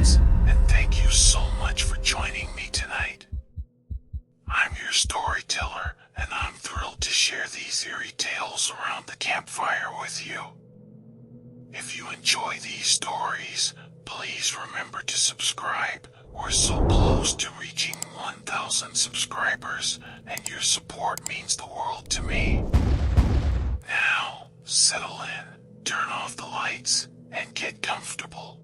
response, and thank you so much for joining me tonight. I'm your storyteller, and I'm thrilled to share these eerie tales around the campfire with you. If you enjoy these stories, please remember to subscribe. We're so close to reaching 1,000 subscribers, and your support means the world to me. Now, settle in, turn off the lights, and get comfortable.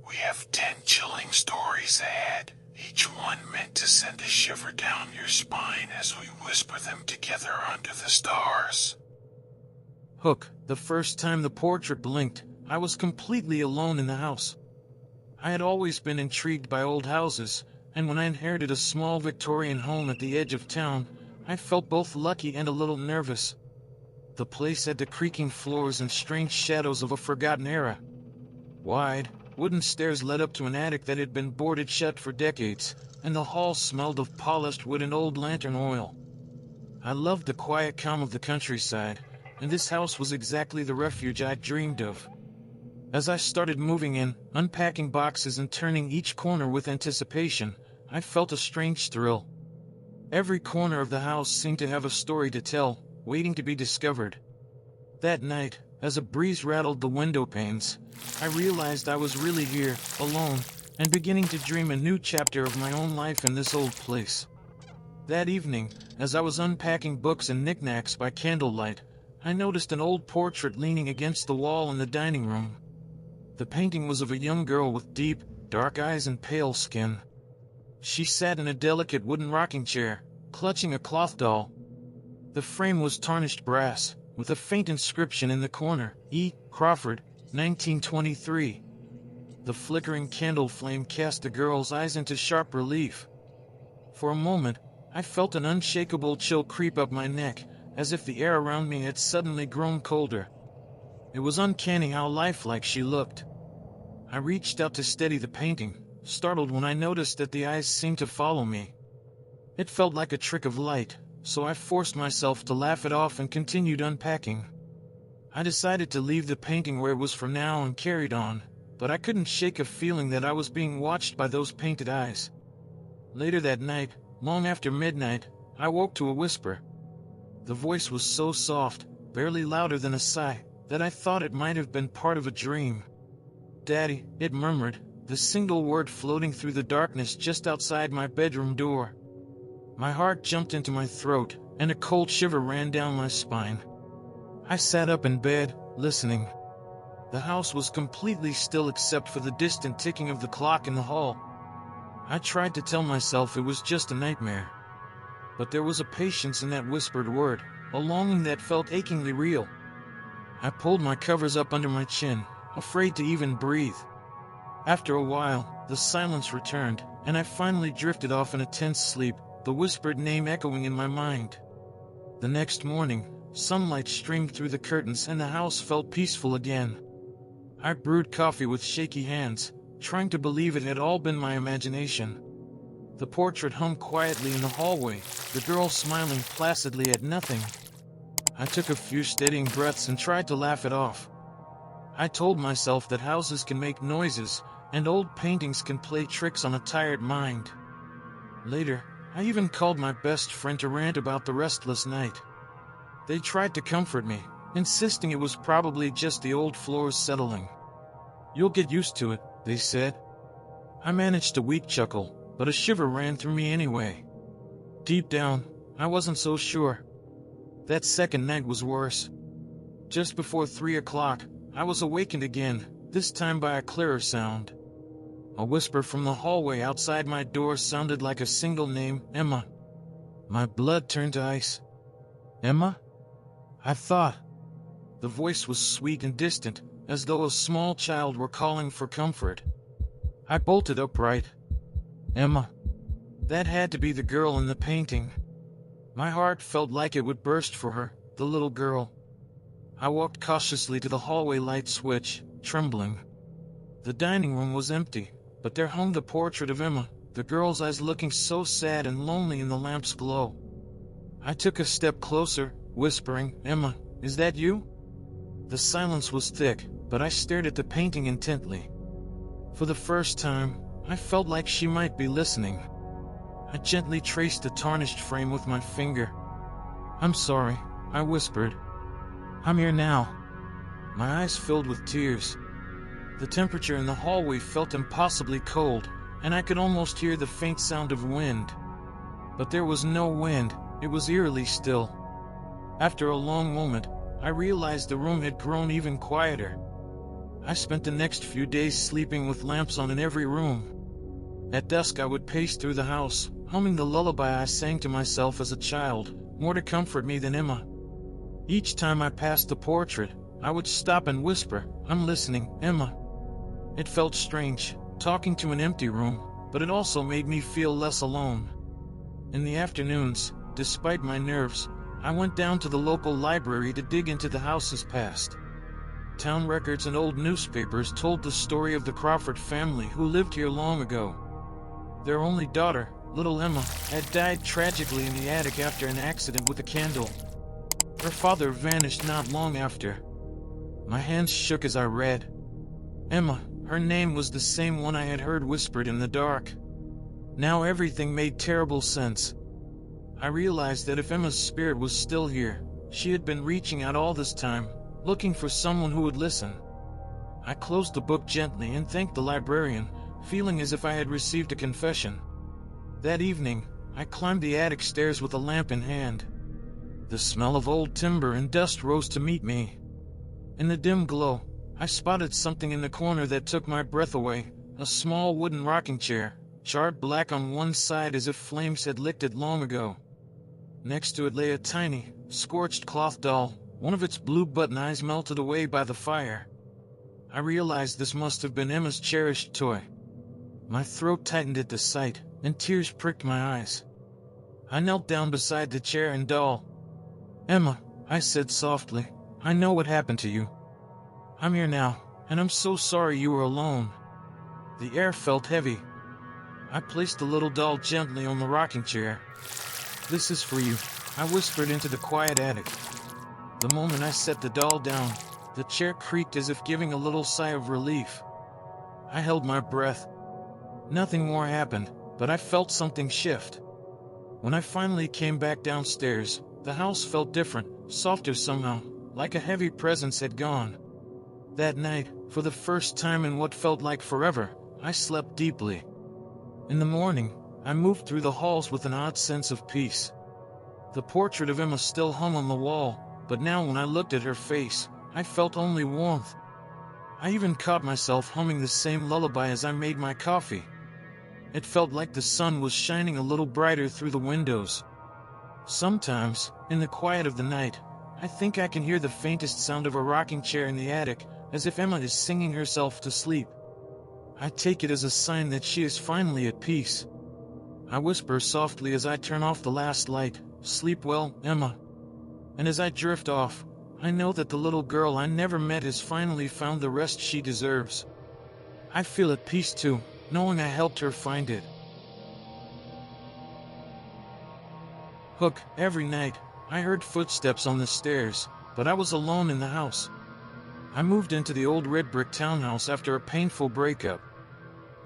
We have 10 chilling stories ahead, each one meant to send a shiver down your spine as we whisper them together under the stars. Hook, the first time the portrait blinked, I was completely alone in the house. I had always been intrigued by old houses, and when I inherited a small Victorian home at the edge of town, I felt both lucky and a little nervous. The place had the creaking floors and strange shadows of a forgotten era. Wide, wooden stairs led up to an attic that had been boarded shut for decades, and the hall smelled of polished wood and old lantern oil. I loved the quiet calm of the countryside, and this house was exactly the refuge I'd dreamed of. As I started moving in, unpacking boxes and turning each corner with anticipation, I felt a strange thrill. Every corner of the house seemed to have a story to tell, waiting to be discovered. That night, as a breeze rattled the window panes, I realized I was really here, alone, and beginning to dream a new chapter of my own life in this old place. That evening, as I was unpacking books and knickknacks by candlelight, I noticed an old portrait leaning against the wall in the dining room. The painting was of a young girl with deep, dark eyes and pale skin. She sat in a delicate wooden rocking chair, clutching a cloth doll. The frame was tarnished brass, with a faint inscription in the corner, E. Crawford, 1923. The flickering candle flame cast the girl's eyes into sharp relief. For a moment, I felt an unshakable chill creep up my neck, as if the air around me had suddenly grown colder. It was uncanny how lifelike she looked. I reached out to steady the painting, startled when I noticed that the eyes seemed to follow me. It felt like a trick of light, so I forced myself to laugh it off and continued unpacking. I decided to leave the painting where it was for now and carried on, but I couldn't shake a feeling that I was being watched by those painted eyes. Later that night, long after midnight, I woke to a whisper. The voice was so soft, barely louder than a sigh, that I thought it might have been part of a dream. "Daddy," it murmured, the single word floating through the darkness just outside my bedroom door. My heart jumped into my throat, and a cold shiver ran down my spine. I sat up in bed, listening. The house was completely still except for the distant ticking of the clock in the hall. I tried to tell myself it was just a nightmare. But there was a patience in that whispered word, a longing that felt achingly real. I pulled my covers up under my chin, afraid to even breathe. After a while, the silence returned, and I finally drifted off in a tense sleep, the whispered name echoing in my mind. The next morning, sunlight streamed through the curtains and the house felt peaceful again. I brewed coffee with shaky hands, trying to believe it had all been my imagination. The portrait hung quietly in the hallway, the girl smiling placidly at nothing. I took a few steadying breaths and tried to laugh it off. I told myself that houses can make noises, and old paintings can play tricks on a tired mind. Later, I even called my best friend to rant about the restless night. They tried to comfort me, insisting it was probably just the old floors settling. "You'll get used to it," they said. I managed a weak chuckle, but a shiver ran through me anyway. Deep down, I wasn't so sure. That second night was worse. Just before 3 o'clock, I was awakened again, this time by a clearer sound. A whisper from the hallway outside my door sounded like a single name, Emma. My blood turned to ice. "Emma?" I thought. The voice was sweet and distant, as though a small child were calling for comfort. I bolted upright. Emma. That had to be the girl in the painting. My heart felt like it would burst for her, the little girl. I walked cautiously to the hallway light switch, trembling. The dining room was empty, but there hung the portrait of Emma, the girl's eyes looking so sad and lonely in the lamp's glow. I took a step closer, whispering, "Emma, is that you?" The silence was thick, but I stared at the painting intently. For the first time, I felt like she might be listening. I gently traced the tarnished frame with my finger. "I'm sorry," I whispered. "I'm here now." My eyes filled with tears. The temperature in the hallway felt impossibly cold, and I could almost hear the faint sound of wind. But there was no wind, it was eerily still. After a long moment, I realized the room had grown even quieter. I spent the next few days sleeping with lamps on in every room. At dusk I would pace through the house, humming the lullaby I sang to myself as a child, more to comfort me than Emma. Each time I passed the portrait, I would stop and whisper, "I'm listening, Emma." It felt strange, talking to an empty room, but it also made me feel less alone. In the afternoons, despite my nerves, I went down to the local library to dig into the house's past. Town records and old newspapers told the story of the Crawford family who lived here long ago. Their only daughter, little Emma, had died tragically in the attic after an accident with a candle. Her father vanished not long after. My hands shook as I read. Emma, her name was the same one I had heard whispered in the dark. Now everything made terrible sense. I realized that if Emma's spirit was still here, she had been reaching out all this time, looking for someone who would listen. I closed the book gently and thanked the librarian, feeling as if I had received a confession. That evening, I climbed the attic stairs with a lamp in hand. The smell of old timber and dust rose to meet me. In the dim glow, I spotted something in the corner that took my breath away, a small wooden rocking chair, charred black on one side as if flames had licked it long ago. Next to it lay a tiny, scorched cloth doll, one of its blue button eyes melted away by the fire. I realized this must have been Emma's cherished toy. My throat tightened at the sight, and tears pricked my eyes. I knelt down beside the chair and doll. "Emma," I said softly, "I know what happened to you. I'm here now, and I'm so sorry you were alone." The air felt heavy. I placed the little doll gently on the rocking chair. "This is for you," I whispered into the quiet attic. The moment I set the doll down, the chair creaked as if giving a little sigh of relief. I held my breath. Nothing more happened, but I felt something shift. When I finally came back downstairs, the house felt different, softer somehow, like a heavy presence had gone. That night, for the first time in what felt like forever, I slept deeply. In the morning, I moved through the halls with an odd sense of peace. The portrait of Emma still hung on the wall, but now when I looked at her face, I felt only warmth. I even caught myself humming the same lullaby as I made my coffee. It felt like the sun was shining a little brighter through the windows. Sometimes, in the quiet of the night, I think I can hear the faintest sound of a rocking chair in the attic, as if Emma is singing herself to sleep. I take it as a sign that she is finally at peace. I whisper softly as I turn off the last light, "Sleep well, Emma." And as I drift off, I know that the little girl I never met has finally found the rest she deserves. I feel at peace too, knowing I helped her find it. Hook, every night, I heard footsteps on the stairs, but I was alone in the house. I moved into the old red brick townhouse after a painful breakup.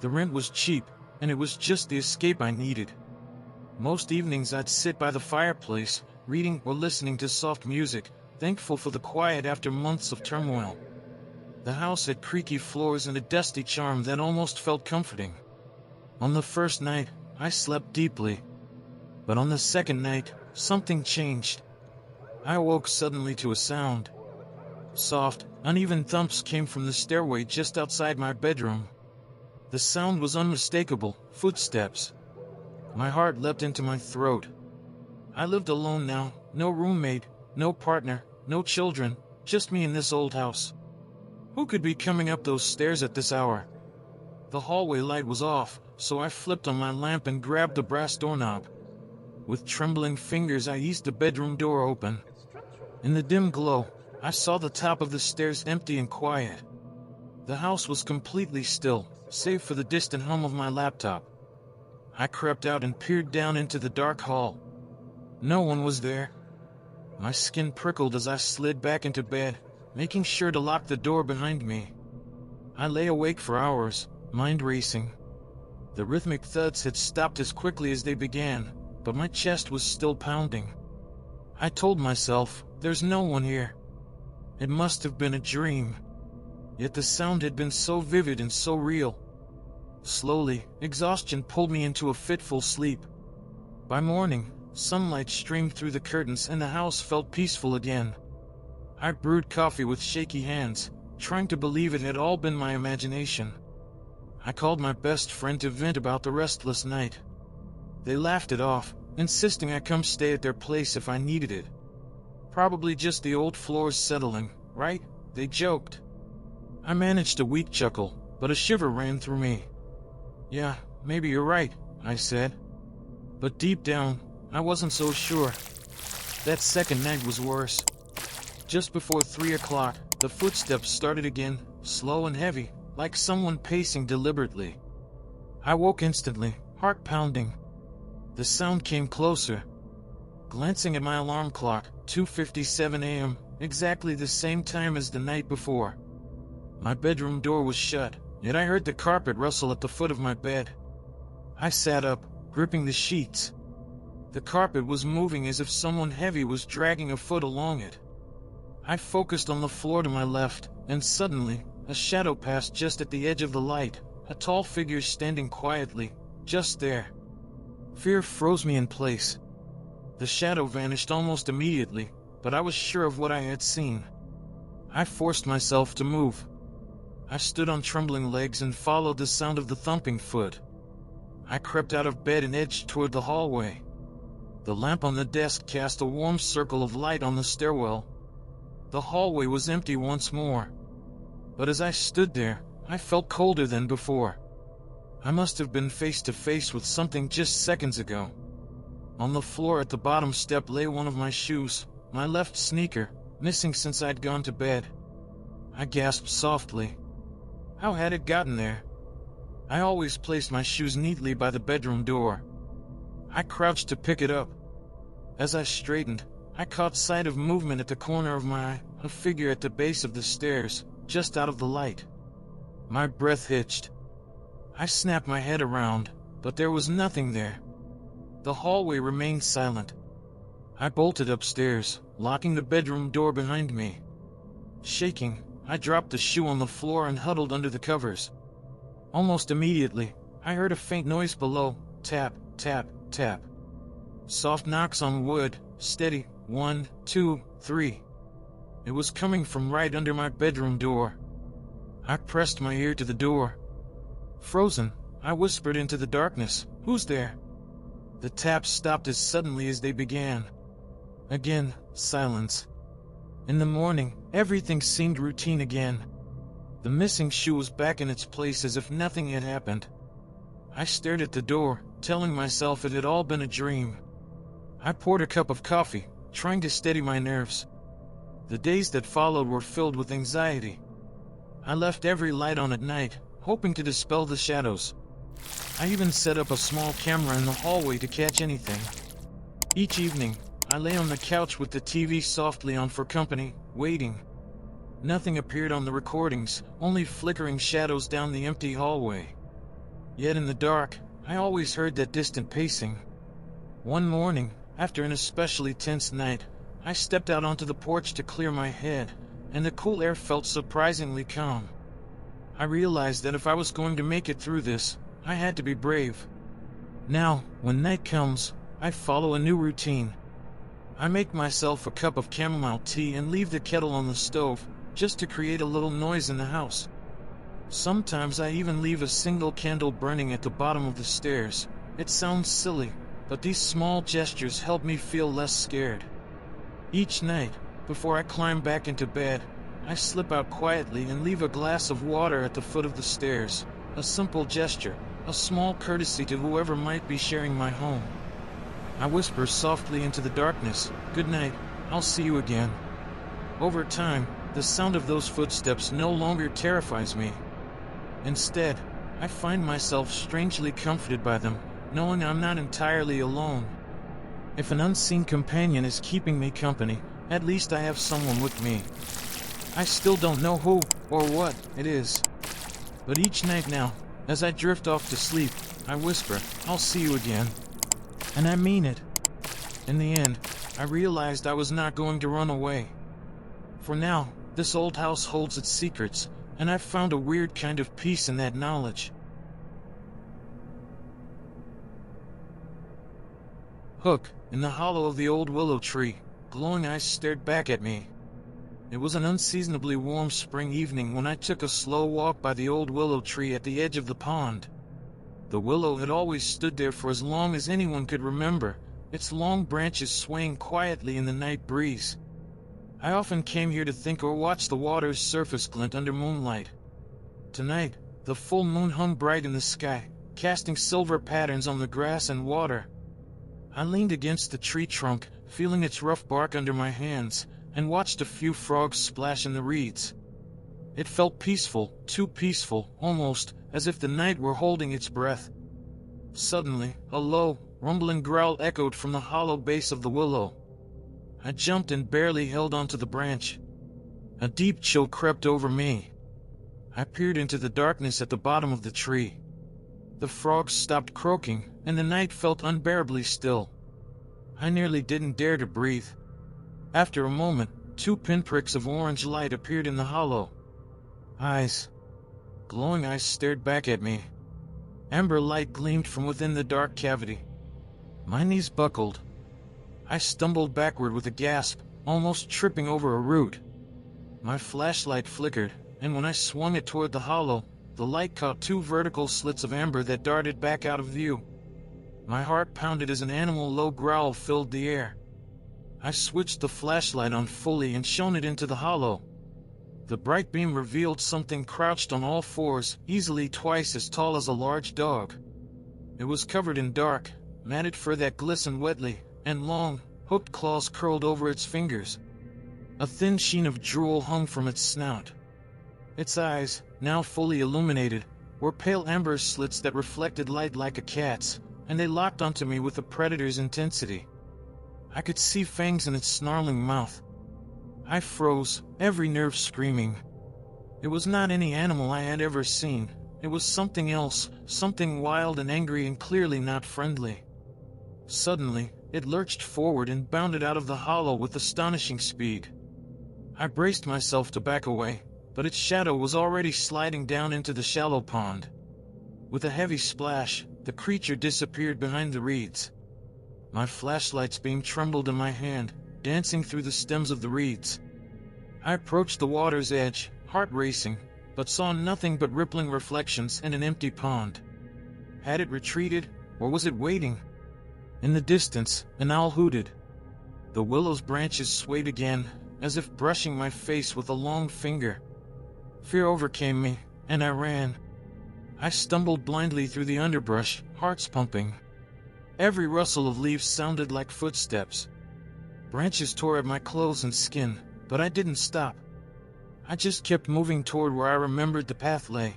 The rent was cheap, and it was just the escape I needed. Most evenings I'd sit by the fireplace, reading or listening to soft music, thankful for the quiet after months of turmoil. The house had creaky floors and a dusty charm that almost felt comforting. On the first night, I slept deeply. But on the second night, something changed. I awoke suddenly to a sound. Soft, uneven thumps came from the stairway just outside my bedroom. The sound was unmistakable, footsteps. My heart leapt into my throat. I lived alone now, no roommate, no partner, no children, just me in this old house. Who could be coming up those stairs at this hour? The hallway light was off, so I flipped on my lamp and grabbed the brass doorknob. With trembling fingers I eased the bedroom door open. In the dim glow, I saw the top of the stairs empty and quiet. The house was completely still, save for the distant hum of my laptop. I crept out and peered down into the dark hall. No one was there. My skin prickled as I slid back into bed, making sure to lock the door behind me. I lay awake for hours, mind racing. The rhythmic thuds had stopped as quickly as they began, but my chest was still pounding. I told myself, there's no one here. It must have been a dream. Yet the sound had been so vivid and so real. Slowly, exhaustion pulled me into a fitful sleep. By morning, sunlight streamed through the curtains and the house felt peaceful again. I brewed coffee with shaky hands, trying to believe it had all been my imagination. I called my best friend to vent about the restless night. They laughed it off, insisting I come stay at their place if I needed it. Probably just the old floors settling, right? They joked. I managed a weak chuckle, but a shiver ran through me. Yeah, maybe you're right, I said. But deep down, I wasn't so sure. That second night was worse. Just before 3 o'clock, the footsteps started again, slow and heavy, like someone pacing deliberately. I woke instantly, heart pounding. The sound came closer. Glancing at my alarm clock, 2:57 a.m., exactly the same time as the night before. My bedroom door was shut, yet I heard the carpet rustle at the foot of my bed. I sat up, gripping the sheets. The carpet was moving as if someone heavy was dragging a foot along it. I focused on the floor to my left, and suddenly, a shadow passed just at the edge of the light, a tall figure standing quietly, just there. Fear froze me in place. The shadow vanished almost immediately, but I was sure of what I had seen. I forced myself to move. I stood on trembling legs and followed the sound of the thumping foot. I crept out of bed and edged toward the hallway. The lamp on the desk cast a warm circle of light on the stairwell. The hallway was empty once more. But as I stood there, I felt colder than before. I must have been face to face with something just seconds ago. On the floor at the bottom step lay one of my shoes, my left sneaker, missing since I'd gone to bed. I gasped softly. How had it gotten there? I always placed my shoes neatly by the bedroom door. I crouched to pick it up. As I straightened, I caught sight of movement at the corner of my eye, a figure at the base of the stairs, just out of the light. My breath hitched. I snapped my head around, but there was nothing there. The hallway remained silent. I bolted upstairs, locking the bedroom door behind me. Shaking, I dropped the shoe on the floor and huddled under the covers. Almost immediately, I heard a faint noise below, tap, tap, tap. Soft knocks on wood, steady, 1, 2, 3. It was coming from right under my bedroom door. I pressed my ear to the door. Frozen, I whispered into the darkness, "Who's there?" The taps stopped as suddenly as they began. Again, silence. In the morning, everything seemed routine again. The missing shoe was back in its place as if nothing had happened. I stared at the door, telling myself it had all been a dream. I poured a cup of coffee, trying to steady my nerves. The days that followed were filled with anxiety. I left every light on at night, hoping to dispel the shadows. I even set up a small camera in the hallway to catch anything. Each evening, I lay on the couch with the TV softly on for company, waiting. Nothing appeared on the recordings, only flickering shadows down the empty hallway. Yet in the dark, I always heard that distant pacing. One morning, after an especially tense night, I stepped out onto the porch to clear my head, and the cool air felt surprisingly calm. I realized that if I was going to make it through this, I had to be brave. Now, when night comes, I follow a new routine. I make myself a cup of chamomile tea and leave the kettle on the stove, just to create a little noise in the house. Sometimes I even leave a single candle burning at the bottom of the stairs. It sounds silly, but these small gestures help me feel less scared. Each night, before I climb back into bed, I slip out quietly and leave a glass of water at the foot of the stairs. A simple gesture, a small courtesy to whoever might be sharing my home. I whisper softly into the darkness, "Good night, I'll see you again." Over time, the sound of those footsteps no longer terrifies me. Instead, I find myself strangely comforted by them, knowing I'm not entirely alone. If an unseen companion is keeping me company, at least I have someone with me. I still don't know who or what it is. But each night now, As I drift off to sleep, I whisper, "I'll see you again." And I mean it. In the end, I realized I was not going to run away. For now, this old house holds its secrets, and I've found a weird kind of peace in that knowledge. Hook, in the hollow of the old willow tree, glowing eyes stared back at me. It was an unseasonably warm spring evening when I took a slow walk by the old willow tree at the edge of the pond. The willow had always stood there for as long as anyone could remember, its long branches swaying quietly in the night breeze. I often came here to think or watch the water's surface glint under moonlight. Tonight, the full moon hung bright in the sky, casting silver patterns on the grass and water. I leaned against the tree trunk, feeling its rough bark under my hands, and watched a few frogs splash in the reeds. It felt peaceful, too peaceful, almost, as if the night were holding its breath. Suddenly, a low, rumbling growl echoed from the hollow base of the willow. I jumped and barely held onto the branch. A deep chill crept over me. I peered into the darkness at the bottom of the tree. The frogs stopped croaking, and the night felt unbearably still. I nearly didn't dare to breathe. After a moment, 2 pinpricks of orange light appeared in the hollow. Eyes. Glowing eyes stared back at me. Amber light gleamed from within the dark cavity. My knees buckled. I stumbled backward with a gasp, almost tripping over a root. My flashlight flickered, and when I swung it toward the hollow, the light caught 2 vertical slits of amber that darted back out of view. My heart pounded as an animal low growl filled the air. I switched the flashlight on fully and shone it into the hollow. The bright beam revealed something crouched on all fours, easily twice as tall as a large dog. It was covered in dark, matted fur that glistened wetly, and long, hooked claws curled over its fingers. A thin sheen of drool hung from its snout. Its eyes, now fully illuminated, were pale amber slits that reflected light like a cat's, and they locked onto me with a predator's intensity. I could see fangs in its snarling mouth. I froze, every nerve screaming. It was not any animal I had ever seen. It was something else, something wild and angry and clearly not friendly. Suddenly, it lurched forward and bounded out of the hollow with astonishing speed. I braced myself to back away, but its shadow was already sliding down into the shallow pond. With a heavy splash, the creature disappeared behind the reeds. My flashlight's beam trembled in my hand, dancing through the stems of the reeds. I approached the water's edge, heart racing, but saw nothing but rippling reflections and an empty pond. Had it retreated, or was it waiting? In the distance, an owl hooted. The willow's branches swayed again, as if brushing my face with a long finger. Fear overcame me, and I ran. I stumbled blindly through the underbrush, hearts pumping. Every rustle of leaves sounded like footsteps. Branches tore at my clothes and skin, but I didn't stop. I just kept moving toward where I remembered the path lay.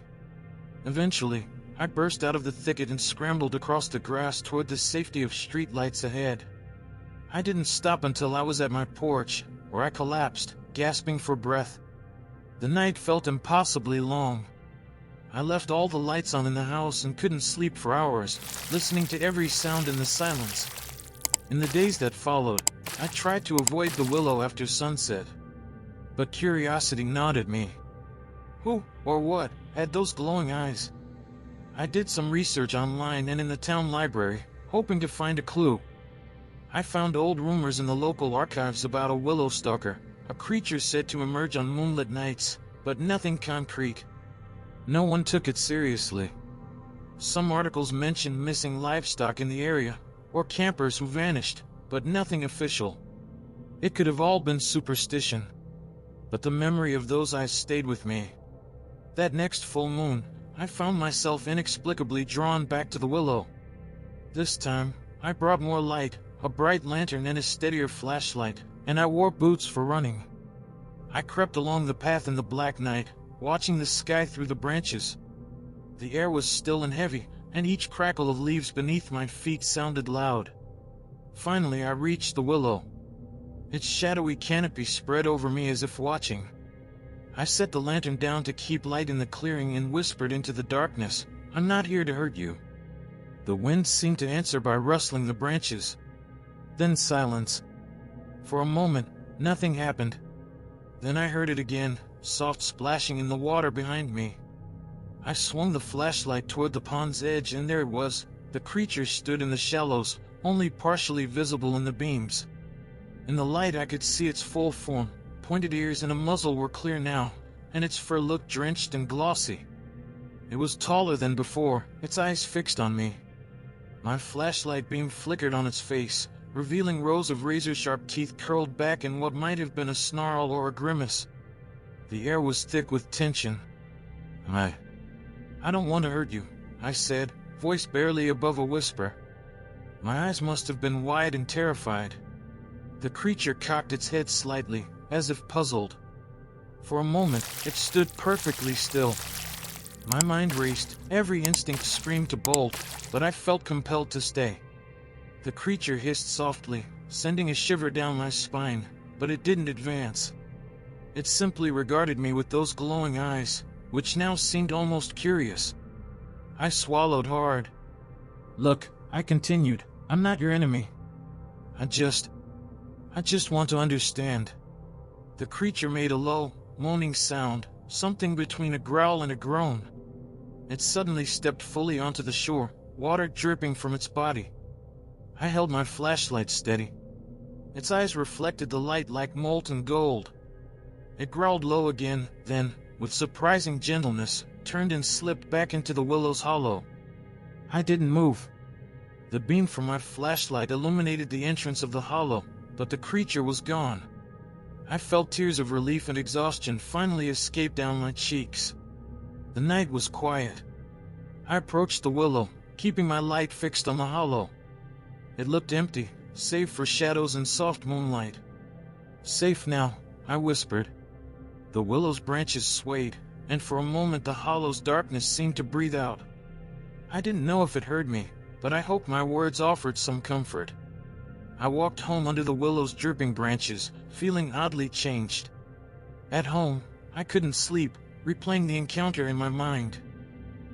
Eventually, I burst out of the thicket and scrambled across the grass toward the safety of street lights ahead. I didn't stop until I was at my porch, where I collapsed, gasping for breath. The night felt impossibly long. I left all the lights on in the house and couldn't sleep for hours, listening to every sound in the silence. In the days that followed, I tried to avoid the willow after sunset. But curiosity gnawed at me. Who, or what, had those glowing eyes? I did some research online and in the town library, hoping to find a clue. I found old rumors in the local archives about a willow stalker, a creature said to emerge on moonlit nights, but nothing concrete. No one took it seriously. Some articles mentioned missing livestock in the area, or campers who vanished, but nothing official. It could have all been superstition. But the memory of those eyes stayed with me. That next full moon, I found myself inexplicably drawn back to the willow. This time, I brought more light, a bright lantern and a steadier flashlight, and I wore boots for running. I crept along the path in the black night, watching the sky through the branches. The air was still and heavy, and each crackle of leaves beneath my feet sounded loud. Finally, I reached the willow. Its shadowy canopy spread over me as if watching. I set the lantern down to keep light in the clearing and whispered into the darkness, I'm not here to hurt you." The wind seemed to answer by rustling the branches. Then silence. For a moment, nothing happened. Then I heard it again, soft splashing in the water behind me. I swung the flashlight toward the pond's edge, and there it was. The creature stood in the shallows, only partially visible in the beams. In the light I could see its full form. Pointed ears and a muzzle were clear now, and its fur looked drenched and glossy. It was taller than before, its eyes fixed on me. My flashlight beam flickered on its face, revealing rows of razor-sharp teeth curled back in what might have been a snarl or a grimace. The air was thick with tension. I don't want to hurt you," I said, voice barely above a whisper. My eyes must have been wide and terrified. The creature cocked its head slightly, as if puzzled. For a moment, it stood perfectly still. My mind raced, every instinct screamed to bolt, but I felt compelled to stay. The creature hissed softly, sending a shiver down my spine, but it didn't advance. It simply regarded me with those glowing eyes, which now seemed almost curious. I swallowed hard. "Look," I continued, "I'm not your enemy. I just want to understand." The creature made a low, moaning sound, something between a growl and a groan. It suddenly stepped fully onto the shore, water dripping from its body. I held my flashlight steady. Its eyes reflected the light like molten gold. It growled low again, then, with surprising gentleness, turned and slipped back into the willow's hollow. I didn't move. The beam from my flashlight illuminated the entrance of the hollow, but the creature was gone. I felt tears of relief and exhaustion finally escape down my cheeks. The night was quiet. I approached the willow, keeping my light fixed on the hollow. It looked empty, save for shadows and soft moonlight. "Safe now," I whispered. The willow's branches swayed, and for a moment the hollow's darkness seemed to breathe out. I didn't know if it heard me, but I hoped my words offered some comfort. I walked home under the willow's dripping branches, feeling oddly changed. At home, I couldn't sleep, replaying the encounter in my mind.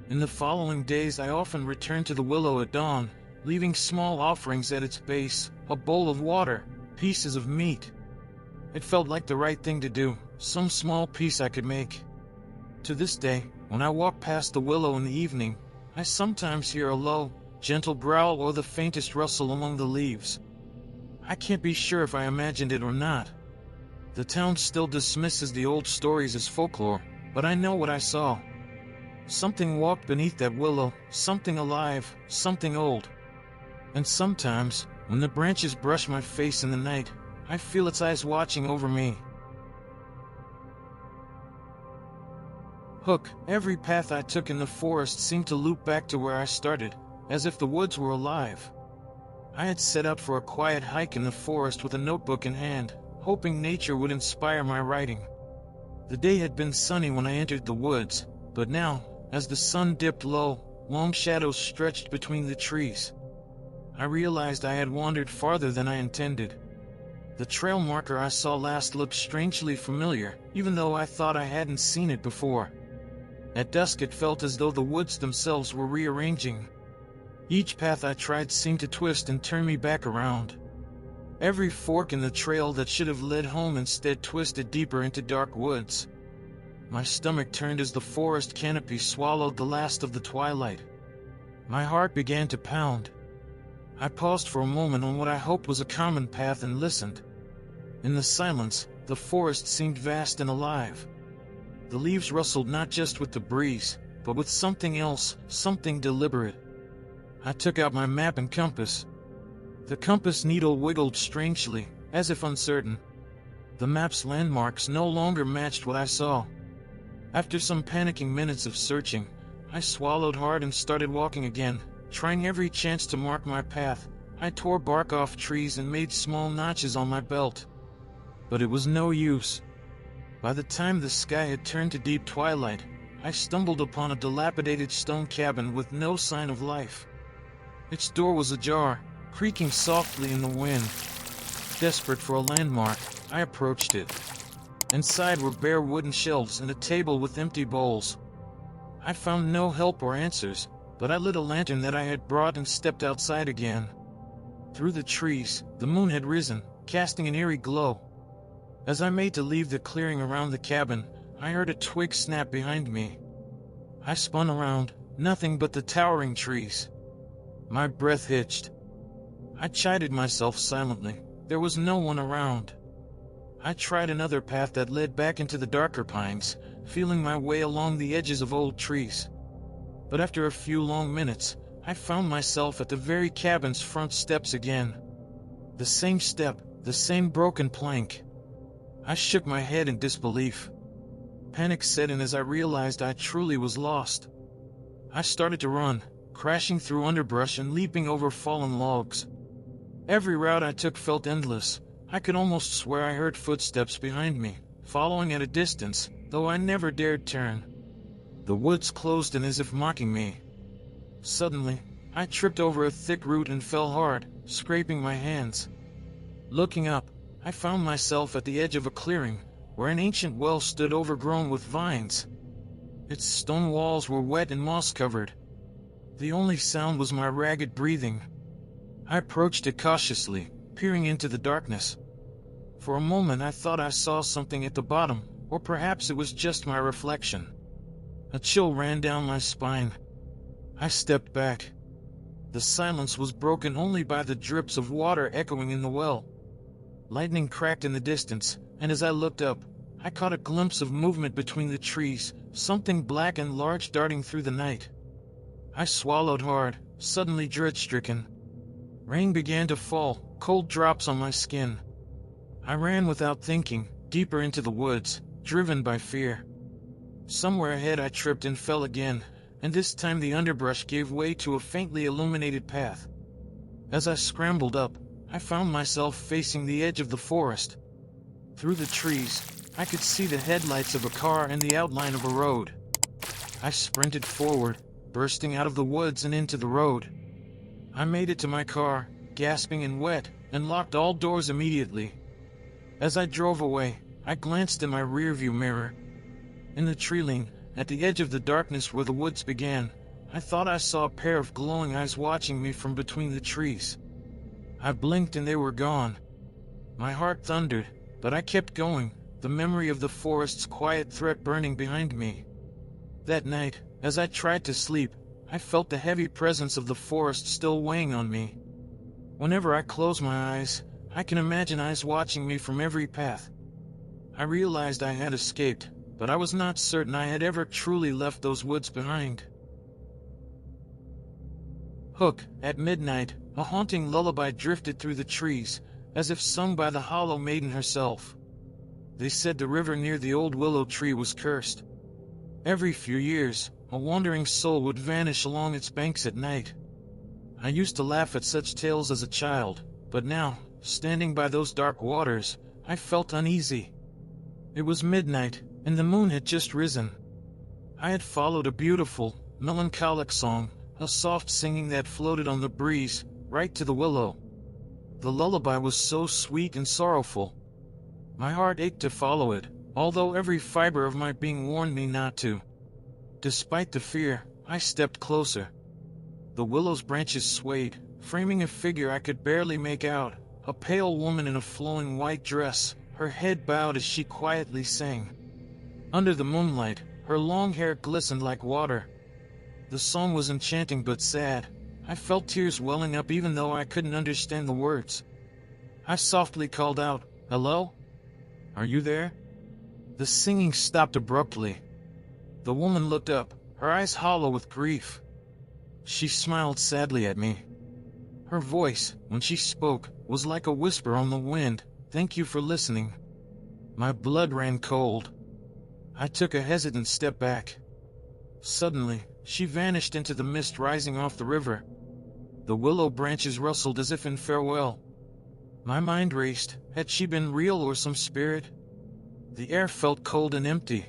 In the following days I often returned to the willow at dawn, leaving small offerings at its base, a bowl of water, pieces of meat. It felt like the right thing to do, some small piece I could make. To this day, when I walk past the willow in the evening, I sometimes hear a low, gentle growl or the faintest rustle among the leaves. I can't be sure if I imagined it or not. The town still dismisses the old stories as folklore, but I know what I saw. Something walked beneath that willow, something alive, something old. And sometimes, when the branches brush my face in the night, I feel its eyes watching over me. Hook, every path I took in the forest seemed to loop back to where I started, as if the woods were alive. I had set out for a quiet hike in the forest with a notebook in hand, hoping nature would inspire my writing. The day had been sunny when I entered the woods, but now, as the sun dipped low, long shadows stretched between the trees. I realized I had wandered farther than I intended. The trail marker I saw last looked strangely familiar, even though I thought I hadn't seen it before. At dusk it felt as though the woods themselves were rearranging. Each path I tried seemed to twist and turn me back around. Every fork in the trail that should have led home instead twisted deeper into dark woods. My stomach turned as the forest canopy swallowed the last of the twilight. My heart began to pound. I paused for a moment on what I hoped was a common path and listened. In the silence, the forest seemed vast and alive. The leaves rustled not just with the breeze, but with something else, something deliberate. I took out my map and compass. The compass needle wiggled strangely, as if uncertain. The map's landmarks no longer matched what I saw. After some panicking minutes of searching, I swallowed hard and started walking again, trying every chance to mark my path. I tore bark off trees and made small notches on my belt. But it was no use. By the time the sky had turned to deep twilight, I stumbled upon a dilapidated stone cabin with no sign of life. Its door was ajar, creaking softly in the wind. Desperate for a landmark, I approached it. Inside were bare wooden shelves and a table with empty bowls. I found no help or answers, but I lit a lantern that I had brought and stepped outside again. Through the trees, the moon had risen, casting an eerie glow. As I made to leave the clearing around the cabin, I heard a twig snap behind me. I spun around, nothing but the towering trees. My breath hitched. I chided myself silently. There was no one around. I tried another path that led back into the darker pines, feeling my way along the edges of old trees. But after a few long minutes, I found myself at the very cabin's front steps again. The same step, the same broken plank. I shook my head in disbelief. Panic set in as I realized I truly was lost. I started to run, crashing through underbrush and leaping over fallen logs. Every route I took felt endless. I could almost swear I heard footsteps behind me, following at a distance, though I never dared turn. The woods closed in as if mocking me. Suddenly, I tripped over a thick root and fell hard, scraping my hands. Looking up, I found myself at the edge of a clearing, where an ancient well stood overgrown with vines. Its stone walls were wet and moss-covered. The only sound was my ragged breathing. I approached it cautiously, peering into the darkness. For a moment I thought I saw something at the bottom, or perhaps it was just my reflection. A chill ran down my spine. I stepped back. The silence was broken only by the drips of water echoing in the well. Lightning cracked in the distance, and as I looked up, I caught a glimpse of movement between the trees, something black and large darting through the night. I swallowed hard, suddenly dread-stricken. Rain began to fall, cold drops on my skin. I ran without thinking, deeper into the woods, driven by fear. Somewhere ahead I tripped and fell again, and this time the underbrush gave way to a faintly illuminated path. As I scrambled up, I found myself facing the edge of the forest. Through the trees, I could see the headlights of a car and the outline of a road. I sprinted forward, bursting out of the woods and into the road. I made it to my car, gasping and wet, and locked all doors immediately. As I drove away, I glanced in my rearview mirror. In the tree line, at the edge of the darkness where the woods began, I thought I saw a pair of glowing eyes watching me from between the trees. I blinked and they were gone. My heart thundered, but I kept going, the memory of the forest's quiet threat burning behind me. That night, as I tried to sleep, I felt the heavy presence of the forest still weighing on me. Whenever I close my eyes, I can imagine eyes watching me from every path. I realized I had escaped, but I was not certain I had ever truly left those woods behind. Hook, at midnight, a haunting lullaby drifted through the trees, as if sung by the Hollow Maiden herself. They said the river near the old willow tree was cursed. Every few years, a wandering soul would vanish along its banks at night. I used to laugh at such tales as a child, but now, standing by those dark waters, I felt uneasy. It was midnight, and the moon had just risen. I had followed a beautiful, melancholic song, a soft singing that floated on the breeze, right to the willow. The lullaby was so sweet and sorrowful. My heart ached to follow it, although every fiber of my being warned me not to. Despite the fear, I stepped closer. The willow's branches swayed, framing a figure I could barely make out, a pale woman in a flowing white dress, her head bowed as she quietly sang. Under the moonlight, her long hair glistened like water. The song was enchanting but sad. I felt tears welling up even though I couldn't understand the words. I softly called out, "Hello? Are you there?" The singing stopped abruptly. The woman looked up, her eyes hollow with grief. She smiled sadly at me. Her voice, when she spoke, was like a whisper on the wind. "Thank you for listening." My blood ran cold. I took a hesitant step back. Suddenly, she vanished into the mist rising off the river. The willow branches rustled as if in farewell. My mind raced. Had she been real or some spirit? The air felt cold and empty.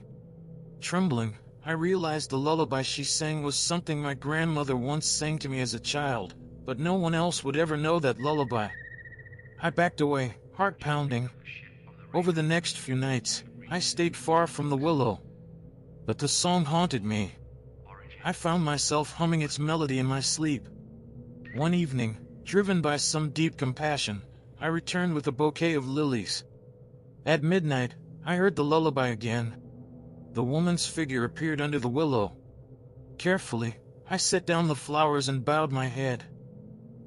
Trembling, I realized the lullaby she sang was something my grandmother once sang to me as a child, but no one else would ever know that lullaby. I backed away, heart pounding. Over the next few nights, I stayed far from the willow. But the song haunted me. I found myself humming its melody in my sleep. One evening, driven by some deep compassion, I returned with a bouquet of lilies. At midnight, I heard the lullaby again. The woman's figure appeared under the willow. Carefully, I set down the flowers and bowed my head.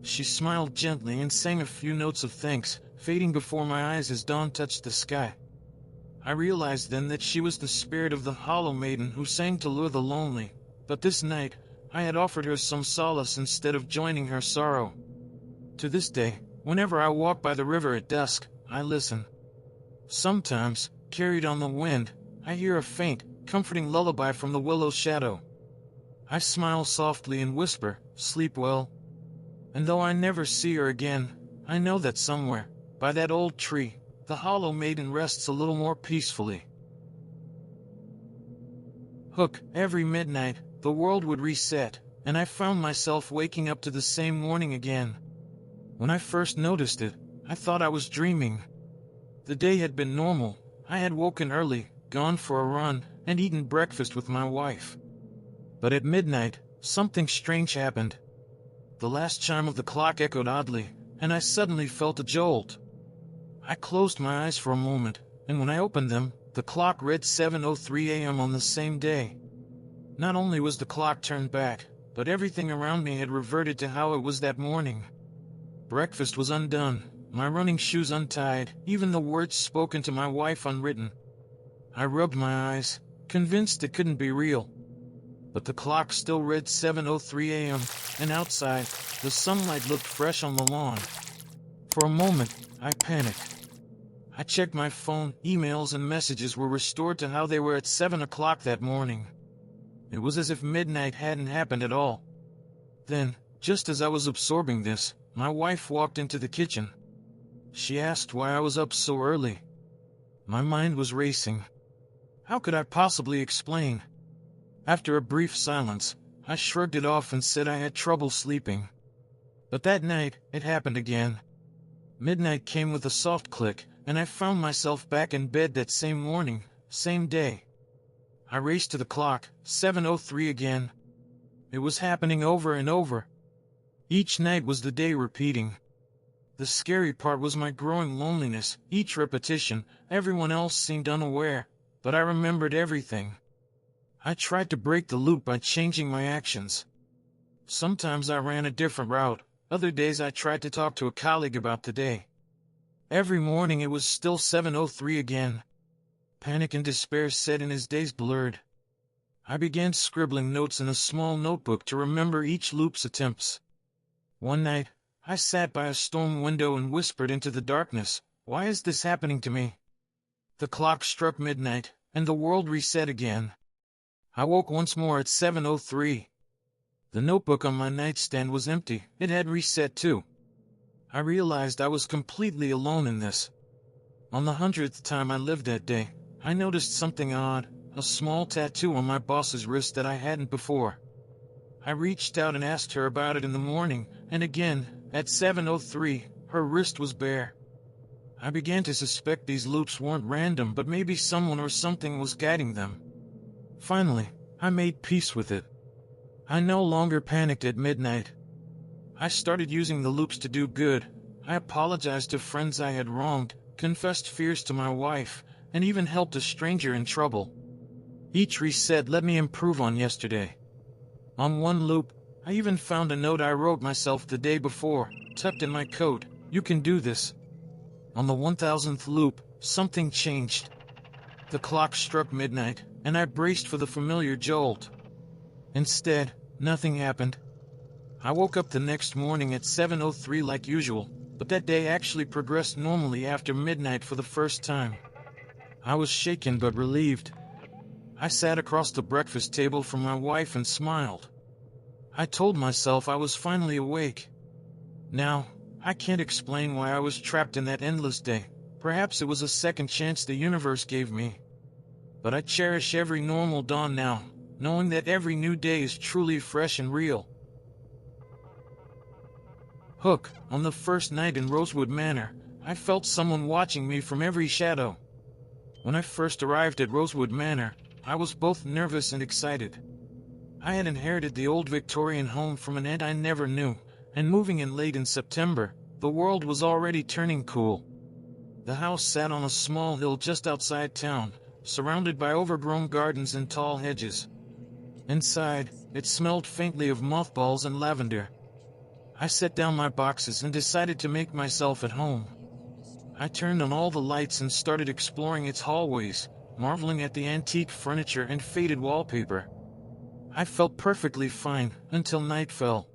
She smiled gently and sang a few notes of thanks, fading before my eyes as dawn touched the sky. I realized then that she was the spirit of the hollow maiden who sang to lure the lonely, but this night, I had offered her some solace instead of joining her sorrow. To this day, whenever I walk by the river at dusk, I listen. Sometimes, carried on the wind, I hear a faint, comforting lullaby from the willow's shadow. I smile softly and whisper, "Sleep well." And though I never see her again, I know that somewhere, by that old tree, the hollow maiden rests a little more peacefully. Hook, every midnight, the world would reset, and I found myself waking up to the same morning again. When I first noticed it, I thought I was dreaming. The day had been normal. I had woken early, gone for a run, and eaten breakfast with my wife. But at midnight, something strange happened. The last chime of the clock echoed oddly, and I suddenly felt a jolt. I closed my eyes for a moment, and when I opened them, the clock read 7:03 a.m. on the same day. Not only was the clock turned back, but everything around me had reverted to how it was that morning. Breakfast was undone, my running shoes untied, even the words spoken to my wife unwritten. I rubbed my eyes, convinced it couldn't be real. But the clock still read 7:03 a.m., and outside, the sunlight looked fresh on the lawn. For a moment, I panicked. I checked my phone, emails and messages were restored to how they were at 7 o'clock that morning. It was as if midnight hadn't happened at all. Then, just as I was absorbing this, my wife walked into the kitchen. She asked why I was up so early. My mind was racing. How could I possibly explain? After a brief silence, I shrugged it off and said I had trouble sleeping. But that night, it happened again. Midnight came with a soft click, and I found myself back in bed that same morning, same day. I raced to the clock, 7:03 again. It was happening over and over. Each night was the day repeating. The scary part was my growing loneliness. Each repetition, everyone else seemed unaware, but I remembered everything. I tried to break the loop by changing my actions. Sometimes I ran a different route, other days I tried to talk to a colleague about the day. Every morning it was still 7:03 again. Panic and despair set in as days blurred. I began scribbling notes in a small notebook to remember each loop's attempts. One night, I sat by a storm window and whispered into the darkness, "Why is this happening to me?" The clock struck midnight, and the world reset again. I woke once more at 7:03. The notebook on my nightstand was empty. It had reset too. I realized I was completely alone in this. On the 100th time I lived that day, I noticed something odd, a small tattoo on my boss's wrist that I hadn't before. I reached out and asked her about it in the morning, and again, at 7:03, her wrist was bare. I began to suspect these loops weren't random, but maybe someone or something was guiding them. Finally, I made peace with it. I no longer panicked at midnight. I started using the loops to do good. I apologized to friends I had wronged, confessed fears to my wife, and even helped a stranger in trouble. Each reset let me improve on yesterday. On one loop, I even found a note I wrote myself the day before, tucked in my coat, "You can do this." On the 1000th loop, something changed. The clock struck midnight, and I braced for the familiar jolt. Instead, nothing happened. I woke up the next morning at 7:03 like usual, but that day actually progressed normally after midnight for the first time. I was shaken but relieved. I sat across the breakfast table from my wife and smiled. I told myself I was finally awake. Now, I can't explain why I was trapped in that endless day. Perhaps it was a second chance the universe gave me. But I cherish every normal dawn now, knowing that every new day is truly fresh and real. Hook, on the first night in Rosewood Manor, I felt someone watching me from every shadow. When I first arrived at Rosewood Manor, I was both nervous and excited. I had inherited the old Victorian home from an aunt I never knew, and moving in late in September, the world was already turning cool. The house sat on a small hill just outside town, surrounded by overgrown gardens and tall hedges. Inside, it smelled faintly of mothballs and lavender. I set down my boxes and decided to make myself at home. I turned on all the lights and started exploring its hallways, marveling at the antique furniture and faded wallpaper. I felt perfectly fine until night fell.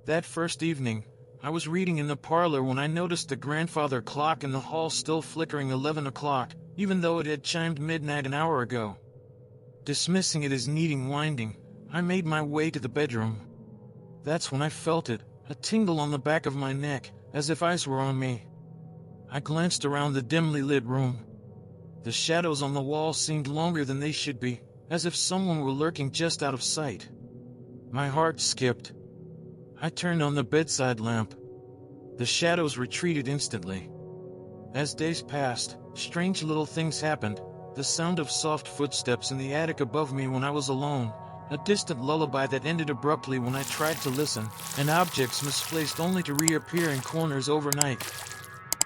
That first evening, I was reading in the parlor when I noticed the grandfather clock in the hall still flickering 11 o'clock, even though it had chimed midnight an hour ago. Dismissing it as needing winding, I made my way to the bedroom. That's when I felt it, a tingle on the back of my neck, as if eyes were on me. I glanced around the dimly lit room. The shadows on the wall seemed longer than they should be, as if someone were lurking just out of sight. My heart skipped. I turned on the bedside lamp. The shadows retreated instantly. As days passed, strange little things happened. The sound of soft footsteps in the attic above me when I was alone, a distant lullaby that ended abruptly when I tried to listen, and objects misplaced only to reappear in corners overnight.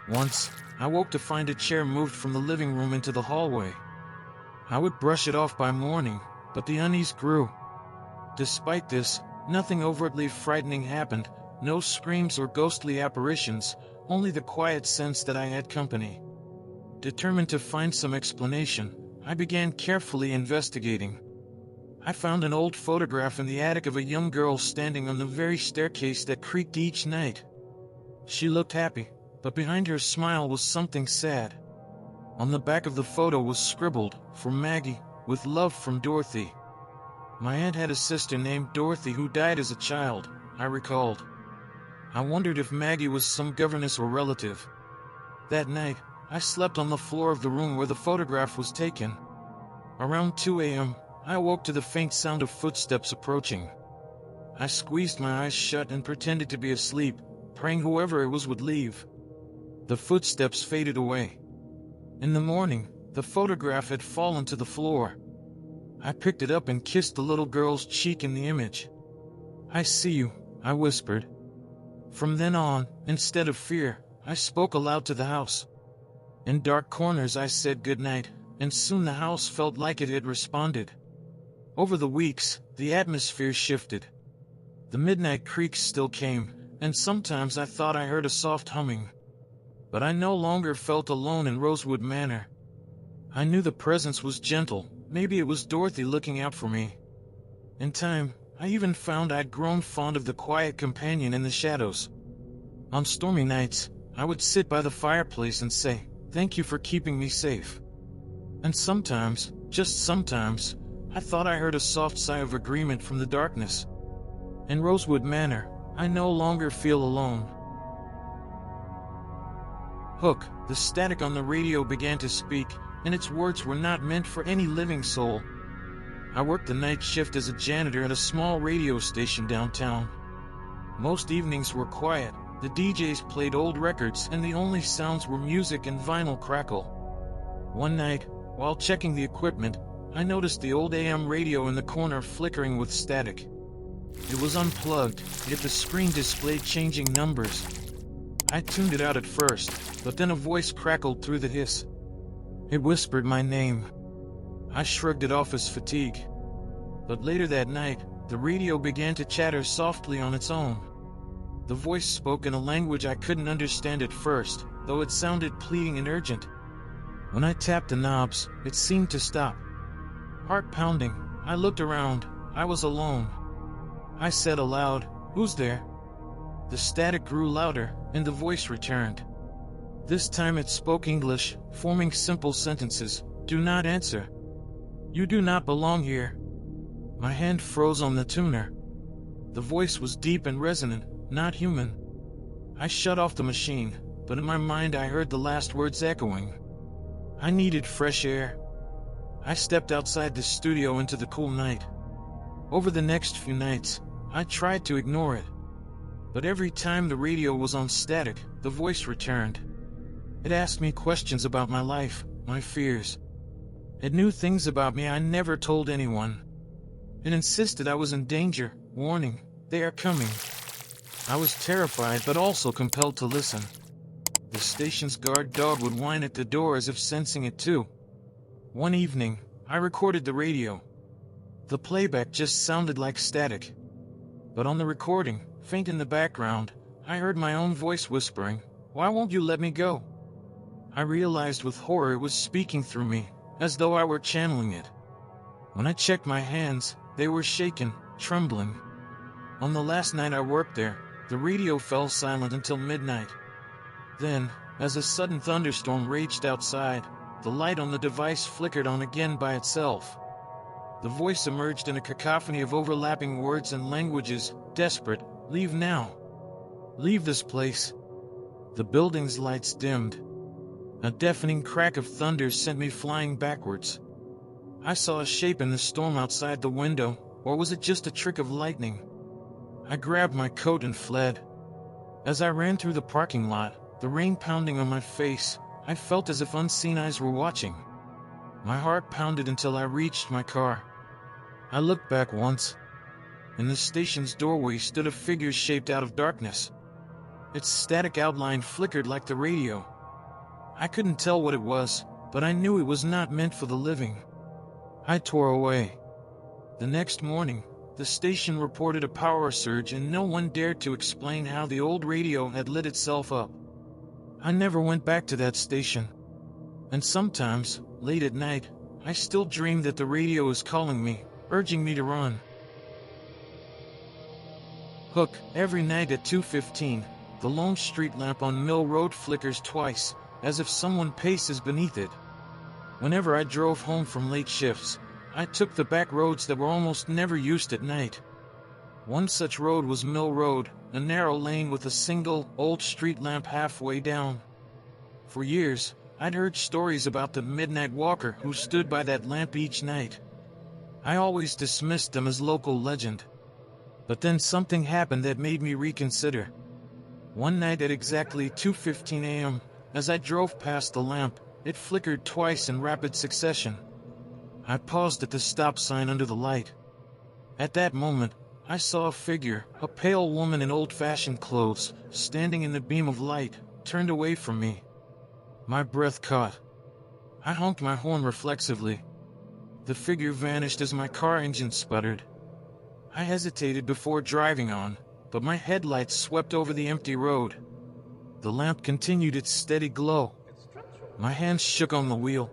Once, I woke to find a chair moved from the living room into the hallway. I would brush it off by morning, but the unease grew. Despite this, nothing overtly frightening happened, no screams or ghostly apparitions, only the quiet sense that I had company. Determined to find some explanation, I began carefully investigating. I found an old photograph in the attic of a young girl standing on the very staircase that creaked each night. She looked happy, but behind her smile was something sad. On the back of the photo was scribbled, "For Maggie, with love from Dorothy." My aunt had a sister named Dorothy who died as a child, I recalled. I wondered if Maggie was some governess or relative. That night, I slept on the floor of the room where the photograph was taken. Around 2 a.m., I awoke to the faint sound of footsteps approaching. I squeezed my eyes shut and pretended to be asleep, praying whoever it was would leave. The footsteps faded away. In the morning, the photograph had fallen to the floor. I picked it up and kissed the little girl's cheek in the image. "I see you," I whispered. From then on, instead of fear, I spoke aloud to the house. In dark corners I said goodnight, and soon the house felt like it had responded. Over the weeks, the atmosphere shifted. The midnight creaks still came, and sometimes I thought I heard a soft humming. But I no longer felt alone in Rosewood Manor. I knew the presence was gentle, maybe it was Dorothy looking out for me. In time, I even found I'd grown fond of the quiet companion in the shadows. On stormy nights, I would sit by the fireplace and say, "Thank you for keeping me safe." And sometimes, just sometimes, I thought I heard a soft sigh of agreement from the darkness. In Rosewood Manor, I no longer feel alone. Hook, the static on the radio began to speak, and its words were not meant for any living soul. I worked the night shift as a janitor at a small radio station downtown. Most evenings were quiet, the DJs played old records and the only sounds were music and vinyl crackle. One night, while checking the equipment, I noticed the old AM radio in the corner flickering with static. It was unplugged, yet the screen displayed changing numbers. I tuned it out at first, but then a voice crackled through the hiss. It whispered my name. I shrugged it off as fatigue. But later that night, the radio began to chatter softly on its own. The voice spoke in a language I couldn't understand at first, though it sounded pleading and urgent. When I tapped the knobs, it seemed to stop. Heart pounding, I looked around. I was alone. I said aloud, "Who's there?" The static grew louder, and the voice returned. This time it spoke English, forming simple sentences. "Do not answer. You do not belong here." My hand froze on the tuner. The voice was deep and resonant, not human. I shut off the machine, but in my mind I heard the last words echoing. I needed fresh air. I stepped outside the studio into the cool night. Over the next few nights, I tried to ignore it. But every time the radio was on static, the voice returned. It asked me questions about my life, my fears. It knew things about me I never told anyone. It insisted I was in danger, warning, "They are coming." I was terrified but also compelled to listen. The station's guard dog would whine at the door as if sensing it too. One evening, I recorded the radio. The playback just sounded like static. But on the recording, faint in the background, I heard my own voice whispering, "Why won't you let me go?" I realized with horror it was speaking through me, as though I were channeling it. When I checked my hands, they were shaken, trembling. On the last night I worked there, the radio fell silent until midnight. Then, as a sudden thunderstorm raged outside, the light on the device flickered on again by itself. The voice emerged in a cacophony of overlapping words and languages, desperate, "Leave now. Leave this place." The building's lights dimmed. A deafening crack of thunder sent me flying backwards. I saw a shape in the storm outside the window, or was it just a trick of lightning? I grabbed my coat and fled. As I ran through the parking lot, the rain pounding on my face, I felt as if unseen eyes were watching. My heart pounded until I reached my car. I looked back once. In the station's doorway stood a figure shaped out of darkness. Its static outline flickered like the radio. I couldn't tell what it was, but I knew it was not meant for the living. I tore away. The next morning, the station reported a power surge and no one dared to explain how the old radio had lit itself up. I never went back to that station. And sometimes, late at night, I still dream that the radio is calling me, urging me to run. Hook, every night at 2:15, the lone street lamp on Mill Road flickers twice, as if someone paces beneath it. Whenever I drove home from late shifts, I took the back roads that were almost never used at night. One such road was Mill Road, a narrow lane with a single, old street lamp halfway down. For years, I'd heard stories about the midnight walker who stood by that lamp each night. I always dismissed them as local legend. But then something happened that made me reconsider. One night at exactly 2:15 a.m., as I drove past the lamp, it flickered twice in rapid succession. I paused at the stop sign under the light. At that moment, I saw a figure, a pale woman in old-fashioned clothes, standing in the beam of light, turned away from me. My breath caught. I honked my horn reflexively. The figure vanished as my car engine sputtered. I hesitated before driving on, but my headlights swept over the empty road. The lamp continued its steady glow. My hands shook on the wheel.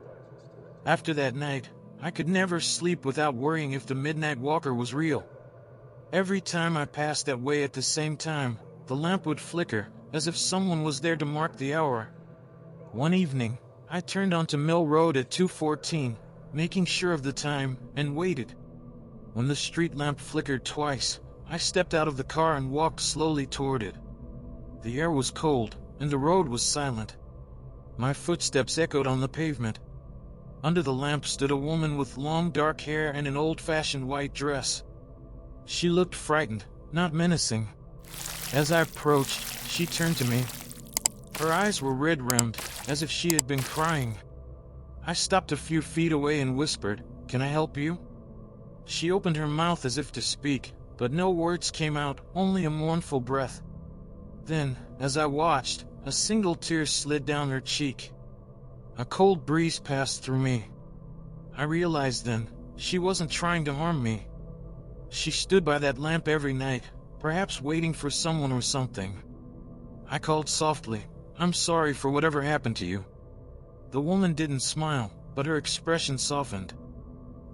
After that night, I could never sleep without worrying if the midnight walker was real. Every time I passed that way at the same time, the lamp would flicker, as if someone was there to mark the hour. One evening, I turned onto Mill Road at 2:14, making sure of the time, and waited. When the street lamp flickered twice, I stepped out of the car and walked slowly toward it. The air was cold, and the road was silent. My footsteps echoed on the pavement. Under the lamp stood a woman with long dark hair and an old-fashioned white dress. She looked frightened, not menacing. As I approached, she turned to me. Her eyes were red-rimmed, as if she had been crying. I stopped a few feet away and whispered, "Can I help you?" She opened her mouth as if to speak, but no words came out, only a mournful breath. Then, as I watched, a single tear slid down her cheek. A cold breeze passed through me. I realized then, she wasn't trying to harm me. She stood by that lamp every night, perhaps waiting for someone or something. I called softly, "I'm sorry for whatever happened to you." The woman didn't smile, but her expression softened.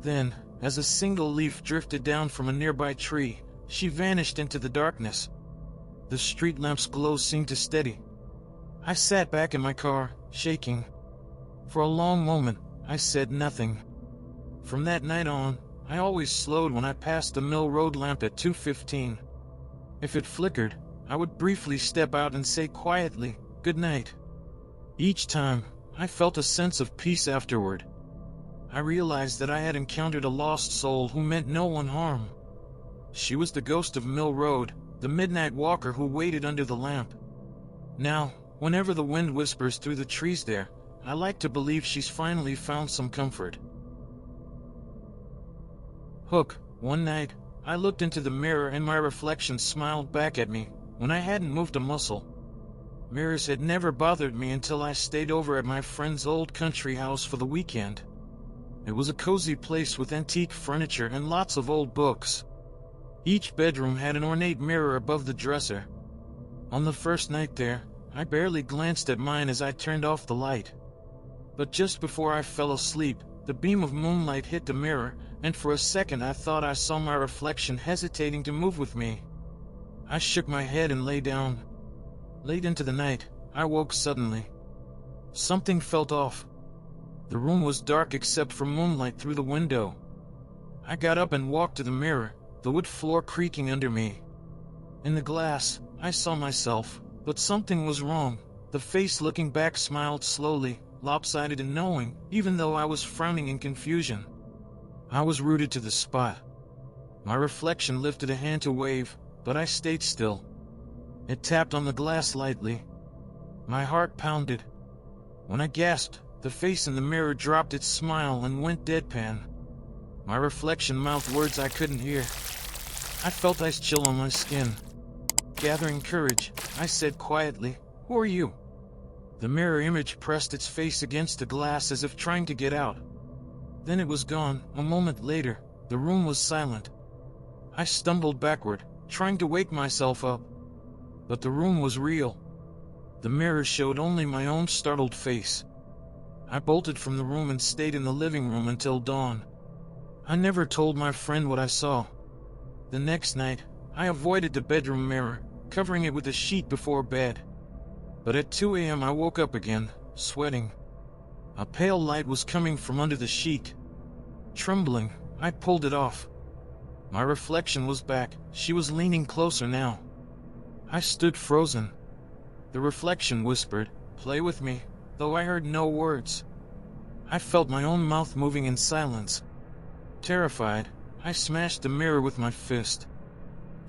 Then, as a single leaf drifted down from a nearby tree, she vanished into the darkness. The street lamp's glow seemed to steady. I sat back in my car, shaking. For a long moment, I said nothing. From that night on, I always slowed when I passed the Mill Road lamp at 2:15. If it flickered, I would briefly step out and say quietly, "Good night." Each time, I felt a sense of peace afterward. I realized that I had encountered a lost soul who meant no one harm. She was the ghost of Mill Road, the midnight walker who waited under the lamp. Now, whenever the wind whispers through the trees there, I like to believe she's finally found some comfort. Hook, One night, I looked into the mirror and my reflection smiled back at me when I hadn't moved a muscle. Mirrors had never bothered me until I stayed over at my friend's old country house for the weekend. It was a cozy place with antique furniture and lots of old books. Each bedroom had an ornate mirror above the dresser. On the first night there, I barely glanced at mine as I turned off the light. But just before I fell asleep, the beam of moonlight hit the mirror, and for a second I thought I saw my reflection hesitating to move with me. I shook my head and lay down. Late into the night, I woke suddenly. Something felt off. The room was dark except for moonlight through the window. I got up and walked to the mirror, the wood floor creaking under me. In the glass, I saw myself, but something was wrong. The face looking back smiled slowly, lopsided and knowing, even though I was frowning in confusion. I was rooted to the spot. My reflection lifted a hand to wave, but I stayed still. It tapped on the glass lightly. My heart pounded. When I gasped, the face in the mirror dropped its smile and went deadpan. My reflection mouthed words I couldn't hear. I felt ice chill on my skin. Gathering courage, I said quietly, "Who are you?" The mirror image pressed its face against the glass as if trying to get out. Then it was gone. A moment later, the room was silent. I stumbled backward, trying to wake myself up. But the room was real. The mirror showed only my own startled face. I bolted from the room and stayed in the living room until dawn. I never told my friend what I saw. The next night, I avoided the bedroom mirror, covering it with a sheet before bed. But at 2 a.m. I woke up again, sweating. A pale light was coming from under the sheet. Trembling, I pulled it off. My reflection was back. She was leaning closer now. I stood frozen. The reflection whispered, "Play with me," though I heard no words. I felt my own mouth moving in silence. Terrified, I smashed the mirror with my fist.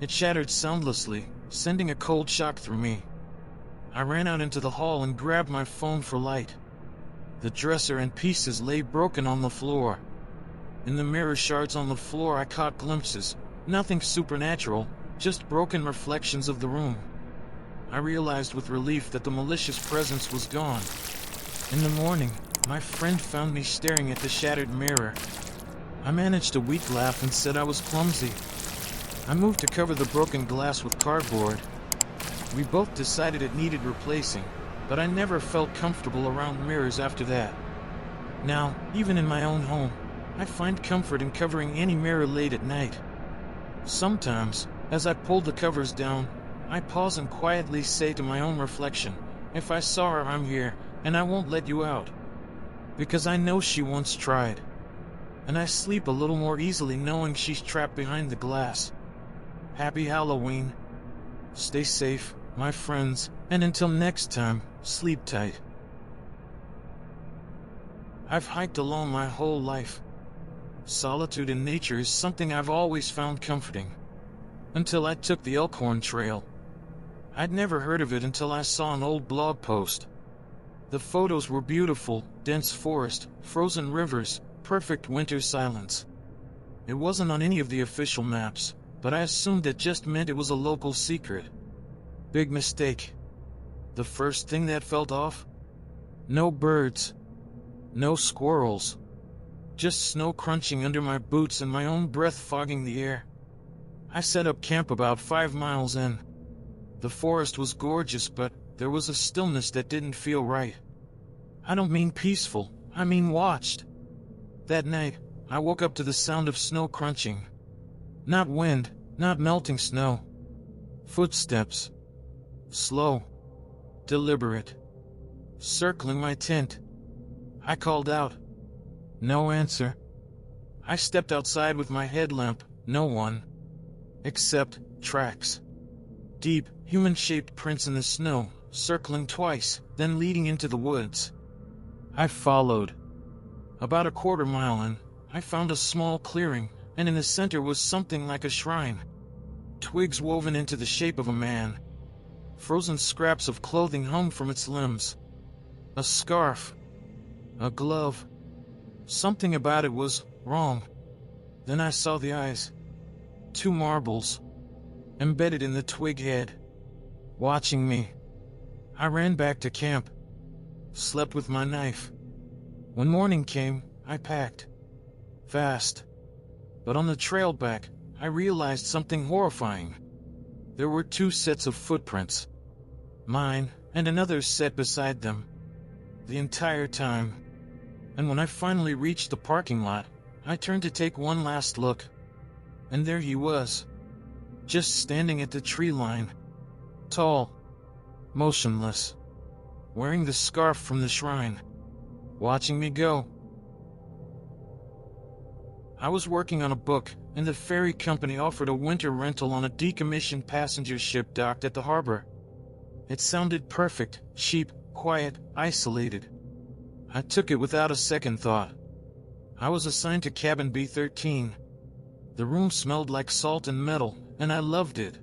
It shattered soundlessly, sending a cold shock through me. I ran out into the hall and grabbed my phone for light. The dresser and pieces lay broken on the floor. In the mirror shards on the floor I caught glimpses, nothing supernatural, just broken reflections of the room. I realized with relief that the malicious presence was gone. In the morning, my friend found me staring at the shattered mirror. I managed a weak laugh and said I was clumsy. I moved to cover the broken glass with cardboard. We both decided it needed replacing, but I never felt comfortable around mirrors after that. Now, even in my own home, I find comfort in covering any mirror late at night. Sometimes, as I pull the covers down, I pause and quietly say to my own reflection, "If I saw her, I'm here, and I won't let you out." Because I know she once tried. And I sleep a little more easily knowing she's trapped behind the glass. Happy Halloween. Stay safe, my friends, and until next time, sleep tight. I've hiked alone my whole life. Solitude in nature is something I've always found comforting. Until I took the Elkhorn Trail. I'd never heard of it until I saw an old blog post. The photos were beautiful, dense forest, frozen rivers, perfect winter silence. It wasn't on any of the official maps, but I assumed it just meant it was a local secret. Big mistake. The first thing that felt off? No birds. No squirrels. Just snow crunching under my boots and my own breath fogging the air. I set up camp about 5 miles in. The forest was gorgeous, but there was a stillness that didn't feel right. I don't mean peaceful, I mean watched. That night, I woke up to the sound of snow crunching. Not wind, not melting snow. Footsteps. Slow. Deliberate. Circling my tent. I called out. No answer. I stepped outside with my headlamp, no one. Except tracks. Deep, human-shaped prints in the snow, circling twice, then leading into the woods. I followed. About a quarter mile in, I found a small clearing, and in the center was something like a shrine. Twigs woven into the shape of a man. Frozen scraps of clothing hung from its limbs. A scarf. A glove. Something about it was wrong. Then I saw the eyes, 2 marbles, embedded in the twig head, watching me. I ran back to camp, slept with my knife. When morning came, I packed. Fast. But on the trail back, I realized something horrifying. There were 2 sets of footprints. Mine, and another set beside them. The entire time. And when I finally reached the parking lot, I turned to take one last look. And there he was. Just standing at the tree line. Tall. Motionless. Wearing the scarf from the shrine. Watching me go. I was working on a book, and the ferry company offered a winter rental on a decommissioned passenger ship docked at the harbor. It sounded perfect, cheap, quiet, isolated. I took it without a second thought. I was assigned to cabin B13. The room smelled like salt and metal, and I loved it.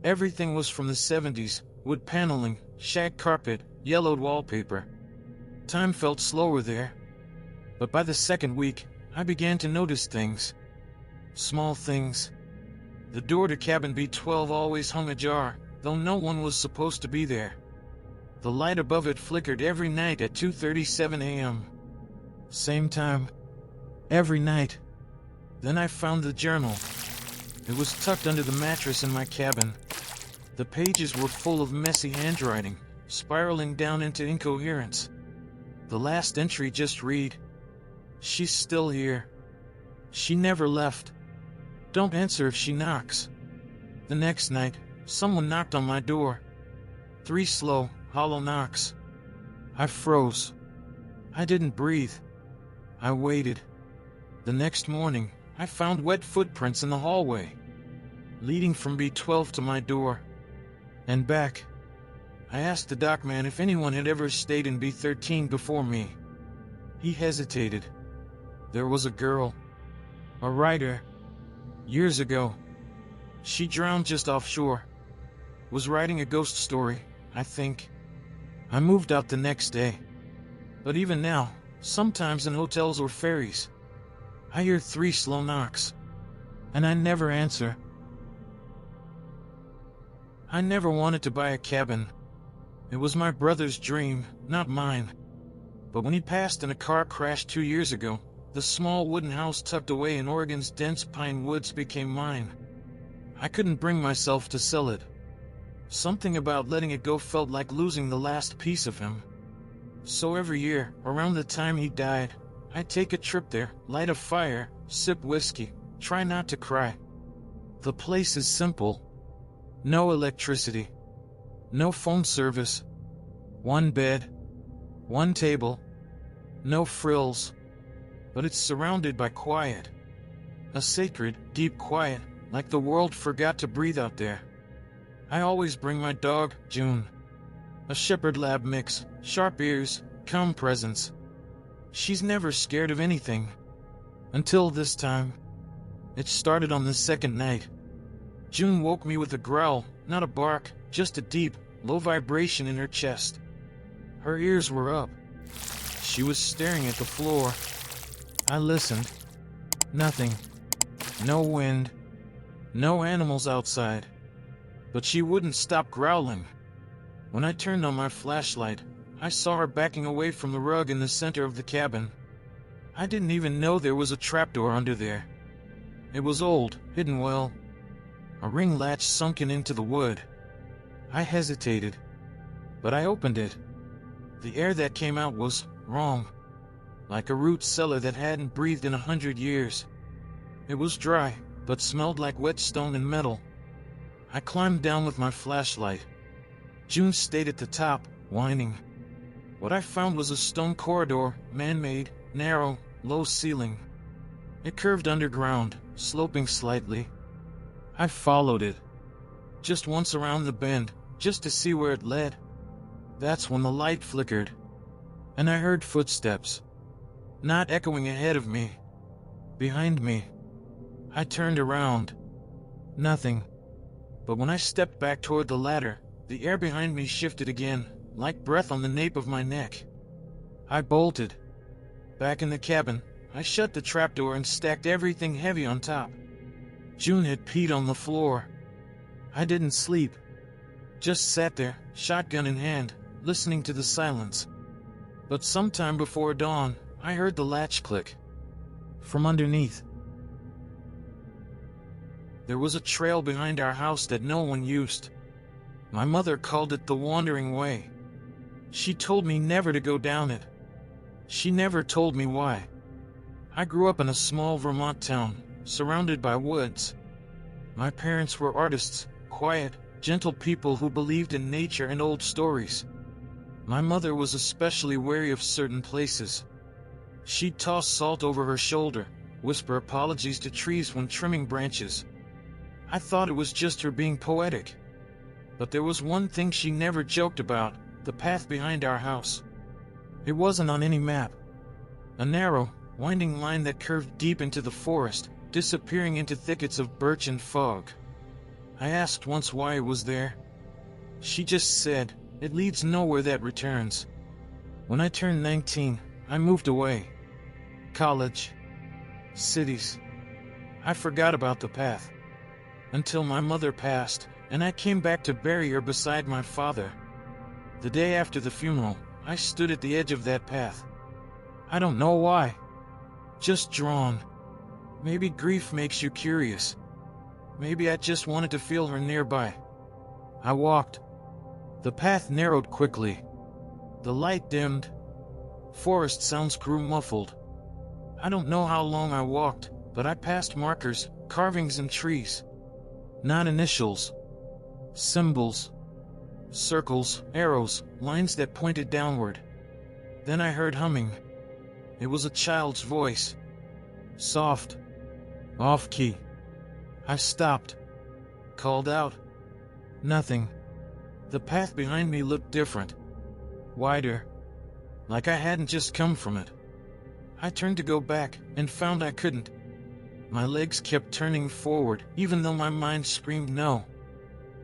Everything was from the 70s, wood paneling, shag carpet, yellowed wallpaper. Time felt slower there. But by the second week, I began to notice things. Small things. The door to cabin B12 always hung ajar, though no one was supposed to be there. The light above it flickered every night at 2:37 a.m. Same time. Every night. Then I found the journal. It was tucked under the mattress in my cabin. The pages were full of messy handwriting, spiraling down into incoherence. The last entry just read, "She's still here. She never left. Don't answer if she knocks." The next night, someone knocked on my door. 3 slow, hollow knocks. I froze. I didn't breathe. I waited. The next morning, I found wet footprints in the hallway, leading from B12 to my door. And back. I asked the dockman if anyone had ever stayed in B13 before me. He hesitated. There was a girl. A writer. Years ago. She drowned just offshore. Was writing a ghost story, I think. I moved out the next day. But even now, sometimes in hotels or ferries, I hear 3 slow knocks. And I never answer. I never wanted to buy a cabin. It was my brother's dream, not mine. But when he passed in a car crash 2 years ago, the small wooden house tucked away in Oregon's dense pine woods became mine. I couldn't bring myself to sell it. Something about letting it go felt like losing the last piece of him. So every year, around the time he died, I'd take a trip there, light a fire, sip whiskey, try not to cry. The place is simple. No electricity. No phone service. 1 bed. 1 table. No frills. But it's surrounded by quiet. A sacred, deep quiet, like the world forgot to breathe out there. I always bring my dog, June. A shepherd lab mix, sharp ears, calm presence. She's never scared of anything. Until this time. It started on the second night. June woke me with a growl, not a bark, just a deep, low vibration in her chest. Her ears were up. She was staring at the floor. I listened. Nothing. No wind. No animals outside. But she wouldn't stop growling. When I turned on my flashlight, I saw her backing away from the rug in the center of the cabin. I didn't even know there was a trapdoor under there. It was old, hidden well. A ring latch sunken into the wood. I hesitated. But I opened it. The air that came out was wrong. Like a root cellar that hadn't breathed in 100 years. It was dry, but smelled like wet stone and metal. I climbed down with my flashlight. June stayed at the top, whining. What I found was a stone corridor, man-made, narrow, low ceiling. It curved underground, sloping slightly. I followed it. Just once around the bend, just to see where it led. That's when the light flickered. And I heard footsteps. Not echoing ahead of me. Behind me. I turned around. Nothing. But when I stepped back toward the ladder, the air behind me shifted again, like breath on the nape of my neck. I bolted. Back in the cabin, I shut the trapdoor and stacked everything heavy on top. June had peed on the floor. I didn't sleep. Just sat there, shotgun in hand, listening to the silence. But sometime before dawn, I heard the latch click. From underneath. There was a trail behind our house that no one used. My mother called it the Wandering Way. She told me never to go down it. She never told me why. I grew up in a small Vermont town, surrounded by woods. My parents were artists, quiet, gentle people who believed in nature and old stories. My mother was especially wary of certain places. She'd toss salt over her shoulder, whisper apologies to trees when trimming branches. I thought it was just her being poetic. But there was one thing she never joked about, the path behind our house. It wasn't on any map. A narrow, winding line that curved deep into the forest, disappearing into thickets of birch and fog. I asked once why it was there. She just said, "It leads nowhere that returns." When I turned 19, I moved away. College. Cities. I forgot about the path. Until my mother passed, and I came back to bury her beside my father. The day after the funeral, I stood at the edge of that path. I don't know why. Just drawn. Maybe grief makes you curious. Maybe I just wanted to feel her nearby. I walked. The path narrowed quickly. The light dimmed. Forest sounds grew muffled. I don't know how long I walked, but I passed markers, carvings and trees. Not initials. Symbols. Circles, arrows, lines that pointed downward. Then I heard humming. It was a child's voice. Soft. Off-key. I stopped. Called out. Nothing. The path behind me looked different. Wider. Like I hadn't just come from it. I turned to go back, and found I couldn't. My legs kept turning forward, even though my mind screamed no.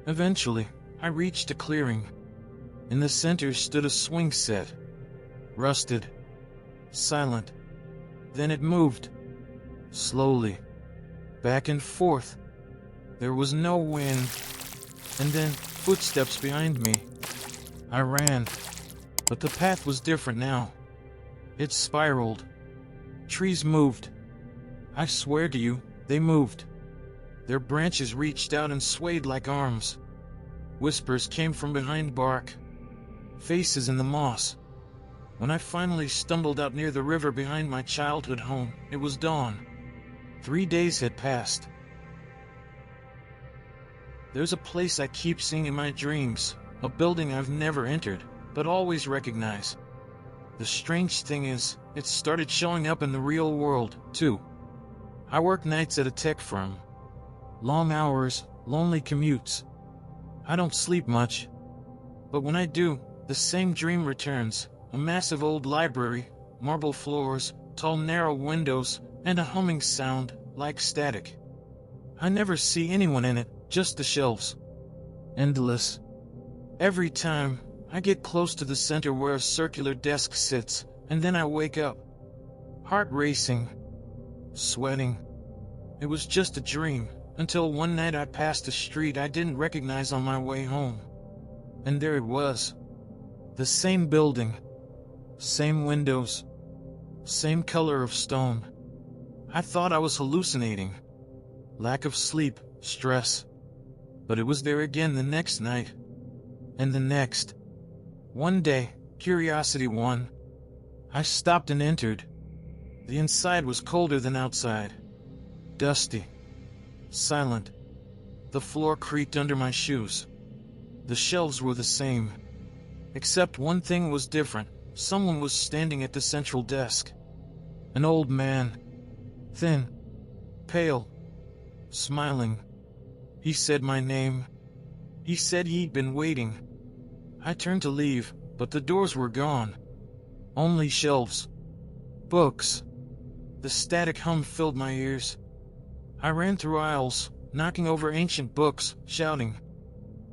Eventually, I reached a clearing. In the center stood a swing set. Rusted. Silent. Then it moved. Slowly. Back and forth. There was no wind. And then, footsteps behind me. I ran. But the path was different now. It spiraled. Trees moved. I swear to you, they moved. Their branches reached out and swayed like arms. Whispers came from behind bark. Faces in the moss. When I finally stumbled out near the river behind my childhood home, it was dawn. 3 days had passed. There's a place I keep seeing in my dreams, a building I've never entered, but always recognize. The strange thing is, it started showing up in the real world, too. I work nights at a tech firm. Long hours, lonely commutes. I don't sleep much. But when I do, the same dream returns. A massive old library, marble floors, tall narrow windows, and a humming sound, like static. I never see anyone in it, just the shelves. Endless. Every time, I get close to the center where a circular desk sits, and then I wake up. Heart racing. Sweating. It was just a dream, until one night I passed a street I didn't recognize on my way home. And there it was. The same building. Same windows. Same color of stone. I thought I was hallucinating. Lack of sleep, stress. But it was there again the next night. And the next. One day, curiosity won. I stopped and entered. The inside was colder than outside. Dusty. Silent. The floor creaked under my shoes. The shelves were the same. Except one thing was different. Someone was standing at the central desk. An old man. Thin. Pale. Smiling. He said my name. He said he'd been waiting. I turned to leave, but the doors were gone. Only shelves. Books. The static hum filled my ears. I ran through aisles, knocking over ancient books, shouting.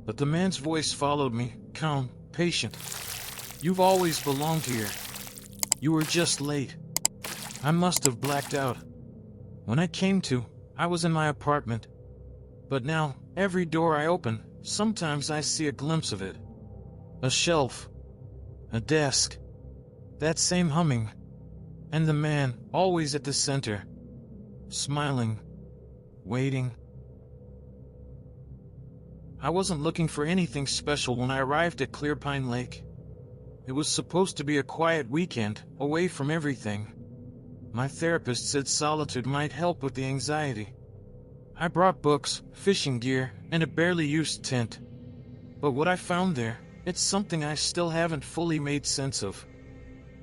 But the man's voice followed me, calm, patient. You've always belonged here. You were just late. I must have blacked out. When I came to, I was in my apartment, But now, every door I open, sometimes I see a glimpse of it. A shelf. A desk. That same humming. And the man, always at the center. Smiling. Waiting. I wasn't looking for anything special when I arrived at Clear Pine Lake. It was supposed to be a quiet weekend, away from everything. My therapist said solitude might help with the anxiety. I brought books, fishing gear, and a barely used tent. But what I found there, it's something I still haven't fully made sense of.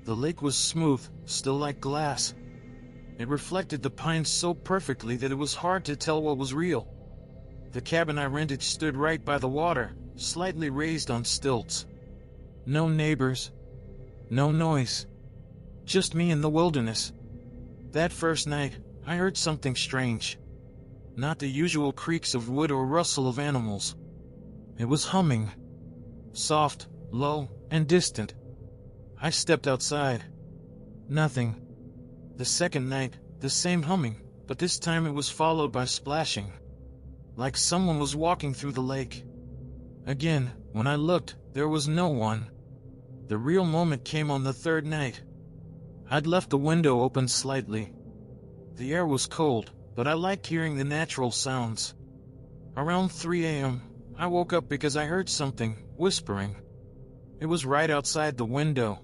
The lake was smooth, still like glass. It reflected the pines so perfectly that it was hard to tell what was real. The cabin I rented stood right by the water, slightly raised on stilts. No neighbors. No noise. Just me in the wilderness. That first night, I heard something strange. Not the usual creaks of wood or rustle of animals. It was humming. Soft, low, and distant. I stepped outside. Nothing. The second night, the same humming, but this time it was followed by splashing. Like someone was walking through the lake. Again, when I looked, there was no one. The real moment came on the third night. I'd left the window open slightly. The air was cold, but I liked hearing the natural sounds. Around 3 a.m., I woke up because I heard something whispering. It was right outside the window.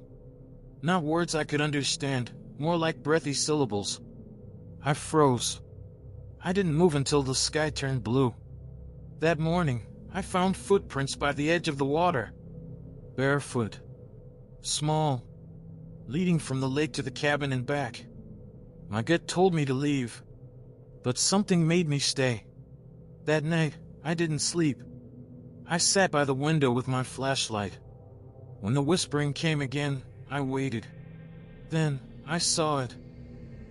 Not words I could understand, more like breathy syllables. I froze. I didn't move until the sky turned blue. That morning, I found footprints by the edge of the water. Barefoot. Small. Leading from the lake to the cabin and back. My gut told me to leave. But something made me stay. That night, I didn't sleep. I sat by the window with my flashlight. When the whispering came again, I waited. Then, I saw it.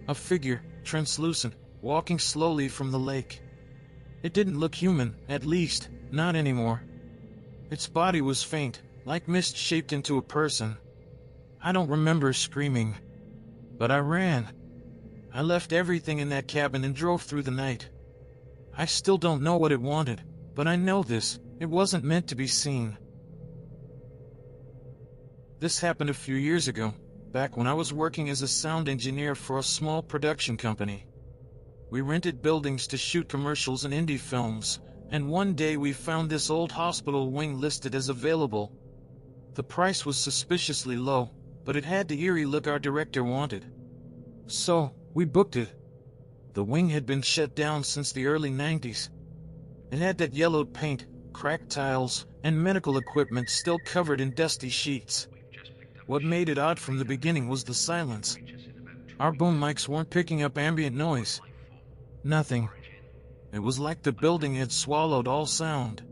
A figure, translucent, walking slowly from the lake. It didn't look human, at least, not anymore. Its body was faint, like mist shaped into a person. I don't remember screaming. But I ran. I left everything in that cabin and drove through the night. I still don't know what it wanted, but I know this, it wasn't meant to be seen. This happened a few years ago, back when I was working as a sound engineer for a small production company. We rented buildings to shoot commercials and indie films, and one day we found this old hospital wing listed as available. The price was suspiciously low, but it had the eerie look our director wanted. So, we booked it. The wing had been shut down since the early 90s. It had that yellowed paint, cracked tiles, and medical equipment still covered in dusty sheets. What made it odd from the beginning was the silence. Our boom mics weren't picking up ambient noise. Nothing. It was like the building had swallowed all sound.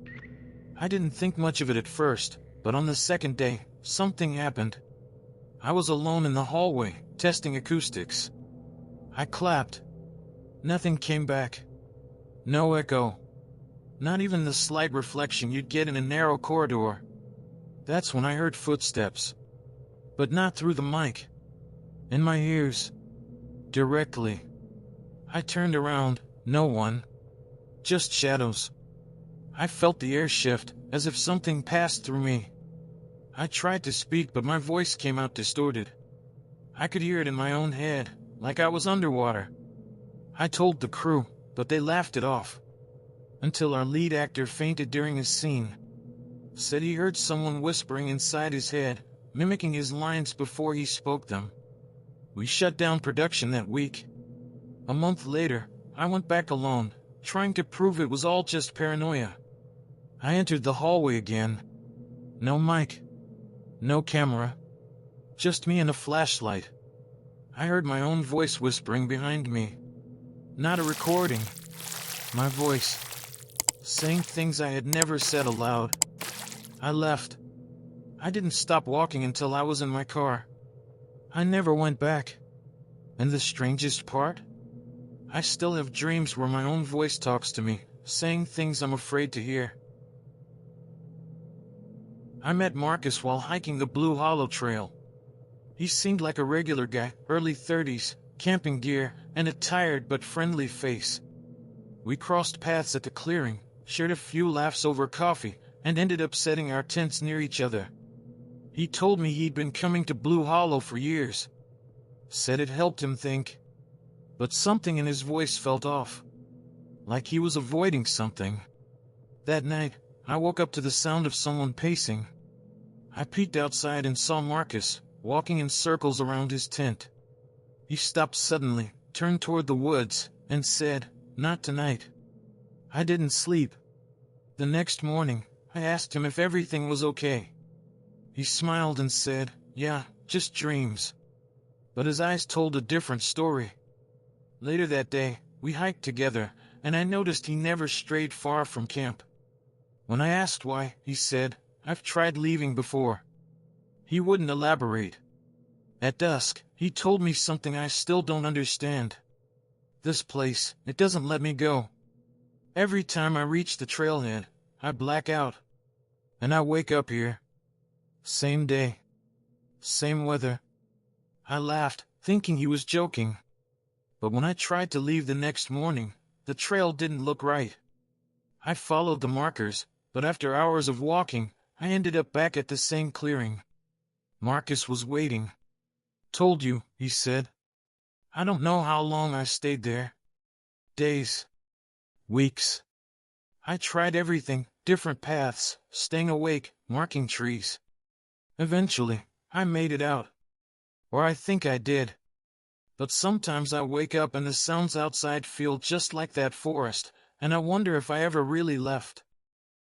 I didn't think much of it at first, but on the second day, something happened. I was alone in the hallway, testing acoustics. I clapped. Nothing came back. No echo. Not even the slight reflection you'd get in a narrow corridor. That's when I heard footsteps. But not through the mic. In my ears. Directly. I turned around, no one. Just shadows. I felt the air shift, as if something passed through me. I tried to speak, but my voice came out distorted. I could hear it in my own head, like I was underwater. I told the crew, but they laughed it off. Until our lead actor fainted during his scene. Said he heard someone whispering inside his head, mimicking his lines before he spoke them. We shut down production that week. A month later, I went back alone, trying to prove it was all just paranoia. I entered the hallway again. No mic. No camera. Just me and a flashlight. I heard my own voice whispering behind me. Not a recording. My voice. Saying things I had never said aloud. I left. I didn't stop walking until I was in my car. I never went back. And the strangest part? I still have dreams where my own voice talks to me, saying things I'm afraid to hear. I met Marcus while hiking the Blue Hollow Trail. He seemed like a regular guy, early 30s, camping gear, and a tired but friendly face. We crossed paths at the clearing, shared a few laughs over coffee, and ended up setting our tents near each other. He told me he'd been coming to Blue Hollow for years. Said it helped him think. But something in his voice felt off. Like he was avoiding something. That night, I woke up to the sound of someone pacing. I peeked outside and saw Marcus, walking in circles around his tent. He stopped suddenly, turned toward the woods, and said, "Not tonight." I didn't sleep. The next morning, I asked him if everything was okay. He smiled and said, "Yeah, just dreams." But his eyes told a different story. Later that day, we hiked together, and I noticed he never strayed far from camp. When I asked why, he said, "I've tried leaving before." He wouldn't elaborate. At dusk, he told me something I still don't understand. This place, it doesn't let me go. Every time I reach the trailhead, I black out. And I wake up here. Same day. Same weather. I laughed, thinking he was joking. But when I tried to leave the next morning, the trail didn't look right. I followed the markers, but after hours of walking, I ended up back at the same clearing. Marcus was waiting. "Told you," he said. I don't know how long I stayed there. Days. Weeks. I tried everything, different paths, staying awake, marking trees. Eventually, I made it out. Or I think I did. But sometimes I wake up and the sounds outside feel just like that forest, and I wonder if I ever really left.